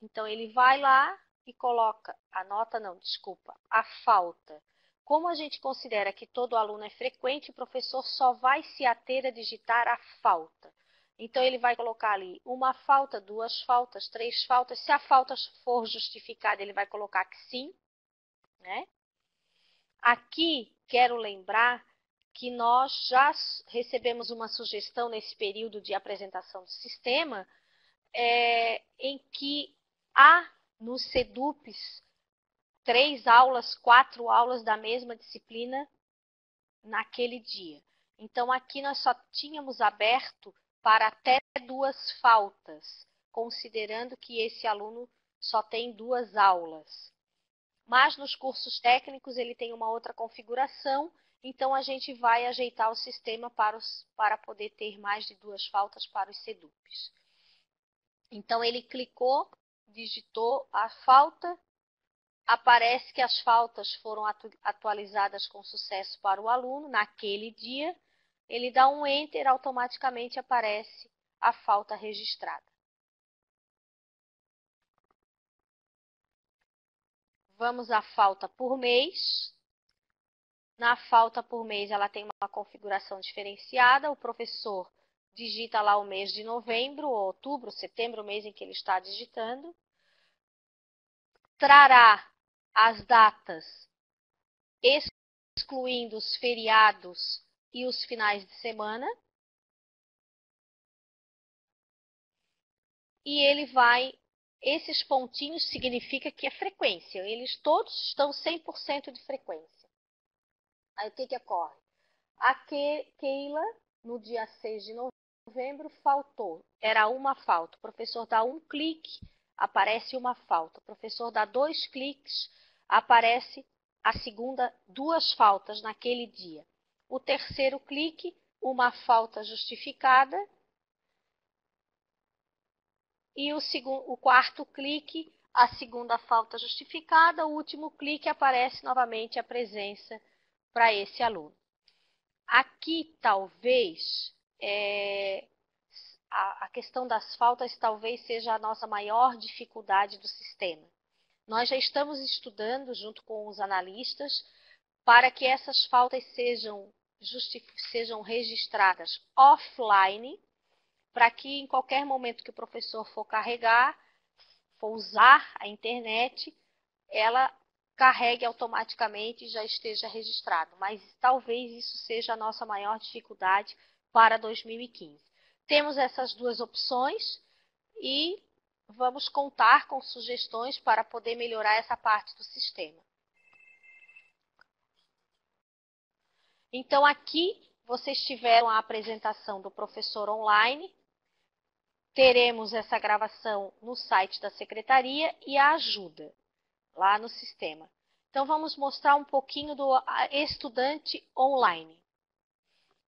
Então, ele vai lá e coloca a falta. Como a gente considera que todo aluno é frequente, o professor só vai se ater a digitar a falta. Então, ele vai colocar ali uma falta, 2 faltas, 3 faltas. Se a falta for justificada, ele vai colocar que sim, né? Aqui, quero lembrar que nós já recebemos uma sugestão nesse período de apresentação do sistema, em que há nos SEDUPs 3 aulas, 4 aulas da mesma disciplina naquele dia. Então, aqui nós só tínhamos aberto para até 2 faltas, considerando que esse aluno só tem 2 aulas. Mas nos cursos técnicos ele tem uma outra configuração, então a gente vai ajeitar o sistema para poder ter mais de 2 faltas para os SEDUPs. Então ele clicou, digitou a falta, aparece que as faltas foram atualizadas com sucesso para o aluno naquele dia, ele dá um Enter, automaticamente aparece a falta registrada. Vamos à falta por mês. Na falta por mês, ela tem uma configuração diferenciada. O professor digita lá o mês de novembro, outubro, setembro, o mês em que ele está digitando. Trará as datas, excluindo os feriados e os finais de semana. E ele vai... Esses pontinhos significa que é frequência. Eles todos estão 100% de frequência. Aí o que ocorre? A Keila, no dia 6 de novembro, faltou. Era uma falta. O professor dá um clique, aparece uma falta. O professor dá 2 cliques, aparece a segunda, 2 faltas naquele dia. O terceiro clique, uma falta justificada. E o quarto clique, a segunda falta justificada. O último clique, aparece novamente a presença para esse aluno. Aqui, talvez, a questão das faltas talvez seja a nossa maior dificuldade do sistema. Nós já estamos estudando, junto com os analistas, para que essas faltas sejam registradas offline, para que em qualquer momento que o professor for carregar, for usar a internet, ela carregue automaticamente e já esteja registrado. Mas talvez isso seja a nossa maior dificuldade para 2015. Temos essas 2 opções e vamos contar com sugestões para poder melhorar essa parte do sistema. Então, aqui vocês tiveram a apresentação do professor online. Teremos essa gravação no site da secretaria e a ajuda lá no sistema. Então, vamos mostrar um pouquinho do estudante online.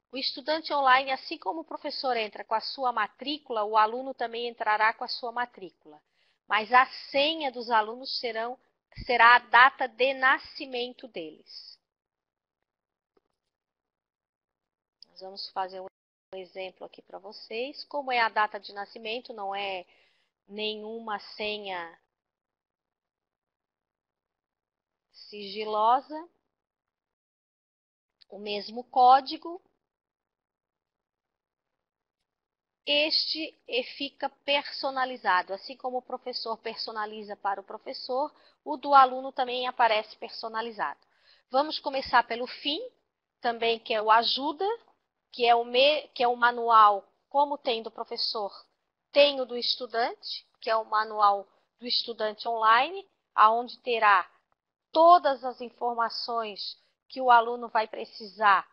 O estudante online, assim como o professor entra com a sua matrícula, o aluno também entrará com a sua matrícula. Mas a senha dos alunos será a data de nascimento deles. Nós vamos fazer um exemplo aqui para vocês. Como é a data de nascimento, não é nenhuma senha sigilosa, o mesmo código. Este fica personalizado, assim como o professor personaliza para o professor, o do aluno também aparece personalizado. Vamos começar pelo fim, também que é o ajuda, que é o manual, como tem do professor, tem o do estudante, que é o manual do estudante online, aonde terá todas as informações que o aluno vai precisar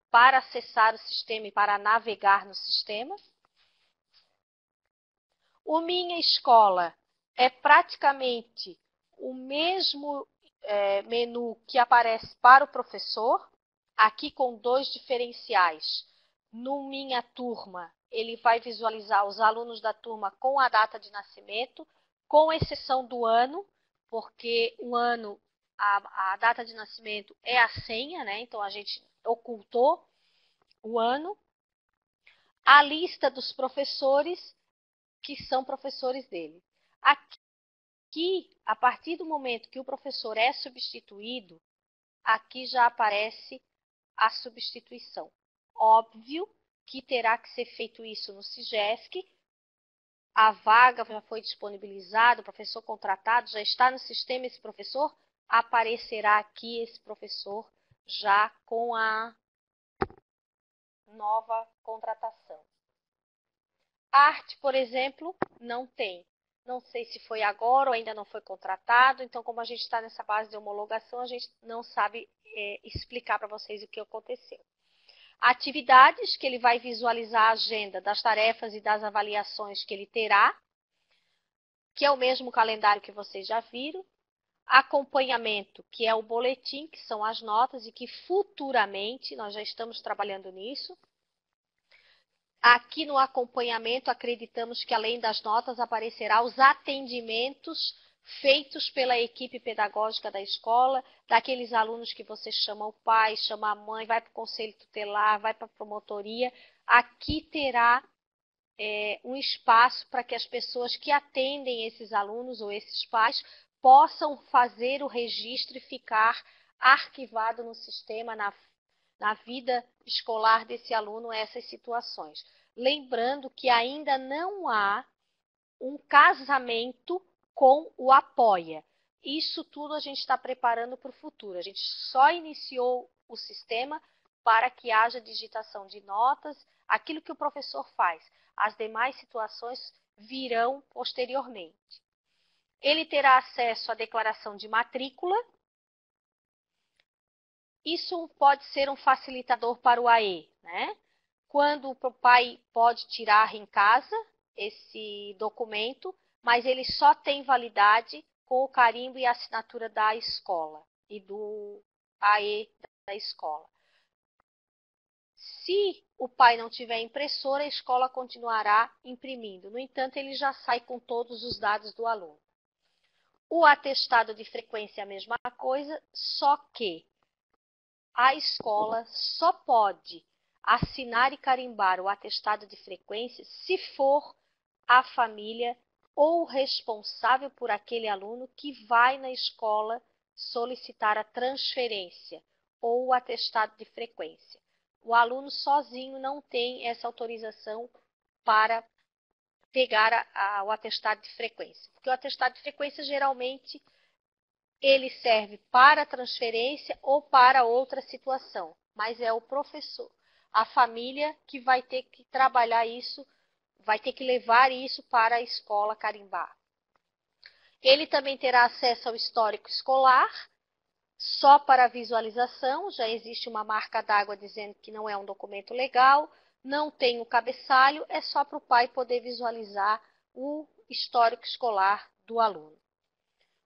para acessar o sistema e para navegar no sistema. O Minha Escola é praticamente o mesmo menu que aparece para o professor, aqui com dois diferenciais. No Minha Turma, ele vai visualizar os alunos da turma com a data de nascimento, com exceção do ano, porque o ano, a data de nascimento é a senha, né? Então a gente ocultou o ano. A lista dos professores que são professores dele. Aqui, a partir do momento que o professor é substituído, aqui já aparece a substituição. Óbvio que terá que ser feito isso no SIGESC, a vaga já foi disponibilizada, o professor contratado já está no sistema, esse professor aparecerá aqui, esse professor já com a nova contratação. Arte, por exemplo, não tem. Não sei se foi agora ou ainda não foi contratado. Então, como a gente está nessa base de homologação, a gente não sabe explicar para vocês o que aconteceu. Atividades, que ele vai visualizar a agenda das tarefas e das avaliações que ele terá, que é o mesmo calendário que vocês já viram. Acompanhamento, que é o boletim, que são as notas e que futuramente nós já estamos trabalhando nisso. Aqui no acompanhamento, acreditamos que além das notas aparecerá os atendimentos feitos pela equipe pedagógica da escola, daqueles alunos que você chama o pai, chama a mãe, vai para o conselho tutelar, vai para a promotoria. Aqui terá um espaço para que as pessoas que atendem esses alunos ou esses pais possam fazer o registro e ficar arquivado no sistema, na vida escolar desse aluno, essas situações. Lembrando que ainda não há um casamento com o Apoia. Isso tudo a gente está preparando para o futuro. A gente só iniciou o sistema para que haja digitação de notas, aquilo que o professor faz. As demais situações virão posteriormente. Ele terá acesso à declaração de matrícula. Isso pode ser um facilitador para o AE, né? Quando o pai pode tirar em casa esse documento, mas ele só tem validade com o carimbo e a assinatura da escola e do AE da escola. Se o pai não tiver impressora, a escola continuará imprimindo. No entanto, ele já sai com todos os dados do aluno. O atestado de frequência é a mesma coisa, só que a escola só pode assinar e carimbar o atestado de frequência se for a família ou o responsável por aquele aluno que vai na escola solicitar a transferência ou o atestado de frequência. O aluno sozinho não tem essa autorização para pegar o atestado de frequência, porque o atestado de frequência geralmente ele serve para transferência ou para outra situação, mas é o professor, a família que vai ter que trabalhar isso, vai ter que levar isso para a escola carimbar. Ele também terá acesso ao histórico escolar, só para visualização, já existe uma marca d'água dizendo que não é um documento legal, não tem o cabeçalho, é só para o pai poder visualizar o histórico escolar do aluno.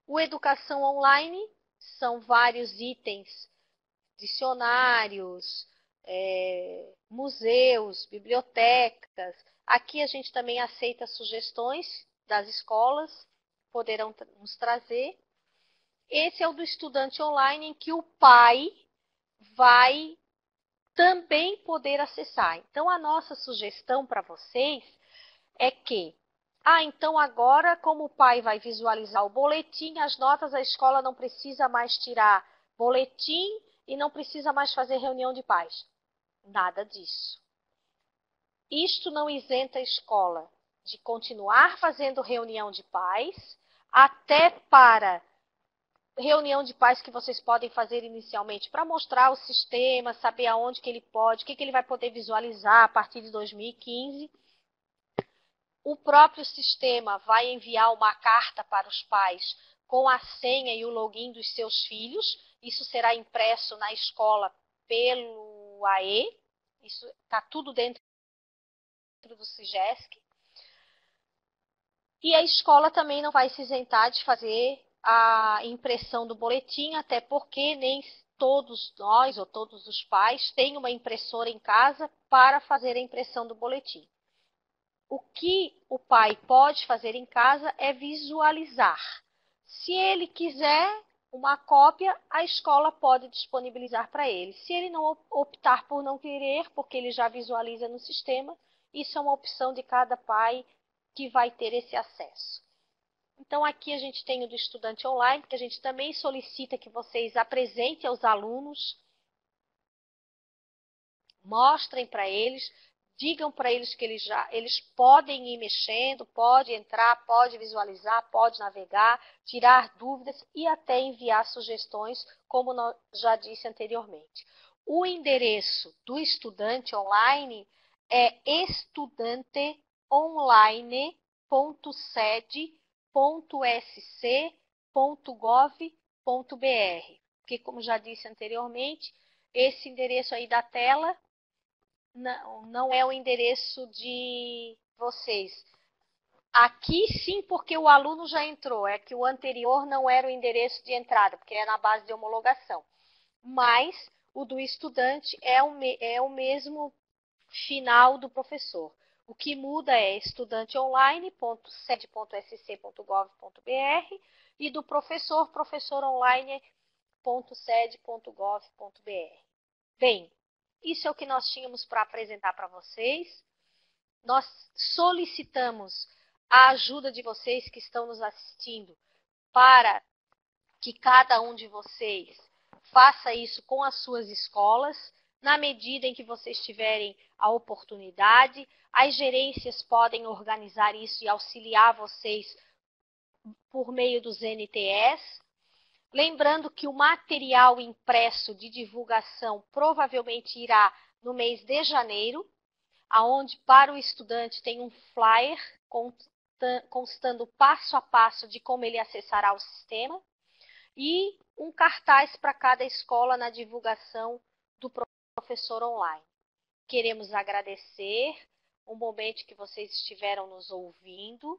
O Educação Online são vários itens, dicionários, museus, bibliotecas. Aqui a gente também aceita sugestões das escolas, poderão nos trazer. Esse é o do estudante online, em que o pai vai também poder acessar. Então, a nossa sugestão para vocês é que, então agora, como o pai vai visualizar o boletim, as notas, a escola não precisa mais tirar boletim e não precisa mais fazer reunião de pais. Nada disso. Isto não isenta a escola de continuar fazendo reunião de pais, até para reunião de pais que vocês podem fazer inicialmente para mostrar o sistema, saber aonde que ele pode, o que ele vai poder visualizar a partir de 2015. O próprio sistema vai enviar uma carta para os pais com a senha e o login dos seus filhos. Isso será impresso na escola pelo AE. Isso está tudo dentro do SIGESC. E a escola também não vai se isentar de fazer a impressão do boletim, até porque nem todos nós ou todos os pais têm uma impressora em casa para fazer a impressão do boletim. O que o pai pode fazer em casa é visualizar. Se ele quiser uma cópia, a escola pode disponibilizar para ele. Se ele não optar por não querer, porque ele já visualiza no sistema, isso é uma opção de cada pai que vai ter esse acesso. Então, aqui a gente tem o do estudante online, que a gente também solicita que vocês apresentem aos alunos, mostrem para eles, digam para eles que eles podem ir mexendo, pode entrar, pode visualizar, pode navegar, tirar dúvidas e até enviar sugestões, como eu já disse anteriormente. O endereço do estudante online é estudanteonline.sed.sc.gov.br, porque, como já disse anteriormente, esse endereço aí da tela não é o endereço de vocês. Aqui sim, porque o aluno já entrou, é que o anterior não era o endereço de entrada, porque é na base de homologação. Mas o do estudante é o mesmo final do professor. O que muda é estudanteonline.sed.sc.gov.br e do professor, professoronline.sed.gov.br. Bem, isso é o que nós tínhamos para apresentar para vocês. Nós solicitamos a ajuda de vocês que estão nos assistindo para que cada um de vocês faça isso com as suas escolas, na medida em que vocês tiverem a oportunidade. As gerências podem organizar isso e auxiliar vocês por meio dos NTS. Lembrando que o material impresso de divulgação provavelmente irá no mês de janeiro, aonde para o estudante tem um flyer constando passo a passo de como ele acessará o sistema e um cartaz para cada escola na divulgação do professor online. Queremos agradecer o momento que vocês estiveram nos ouvindo,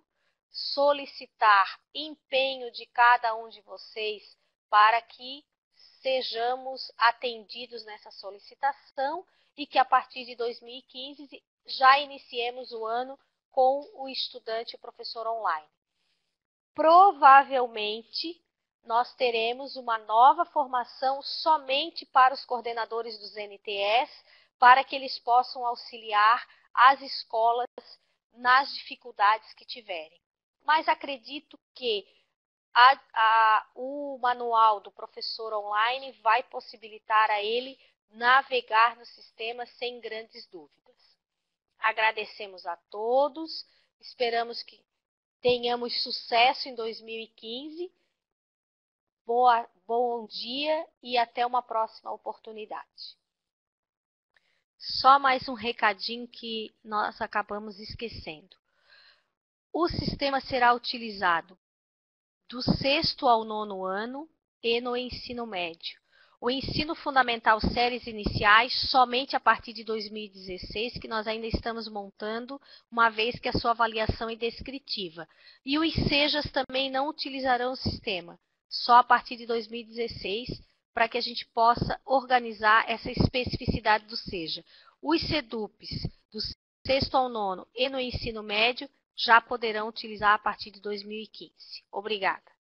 solicitar empenho de cada um de vocês para que sejamos atendidos nessa solicitação e que a partir de 2015 já iniciemos o ano com o estudante e o professor online. Provavelmente nós teremos uma nova formação somente para os coordenadores dos NTS, para que eles possam auxiliar as escolas nas dificuldades que tiverem. Mas acredito que o manual do professor online vai possibilitar a ele navegar no sistema sem grandes dúvidas. Agradecemos a todos, esperamos que tenhamos sucesso em 2015. Bom dia e até uma próxima oportunidade. Só mais um recadinho que nós acabamos esquecendo. O sistema será utilizado do 6º ao 9º ano e no ensino médio. O ensino fundamental séries iniciais somente a partir de 2016, que nós ainda estamos montando, uma vez que a sua avaliação é descritiva. E os SEJAs também não utilizarão o sistema, só a partir de 2016, para que a gente possa organizar essa especificidade do SEJA. Os SEDUPs do 6º ao 9º e no ensino médio já poderão utilizar a partir de 2015. Obrigada.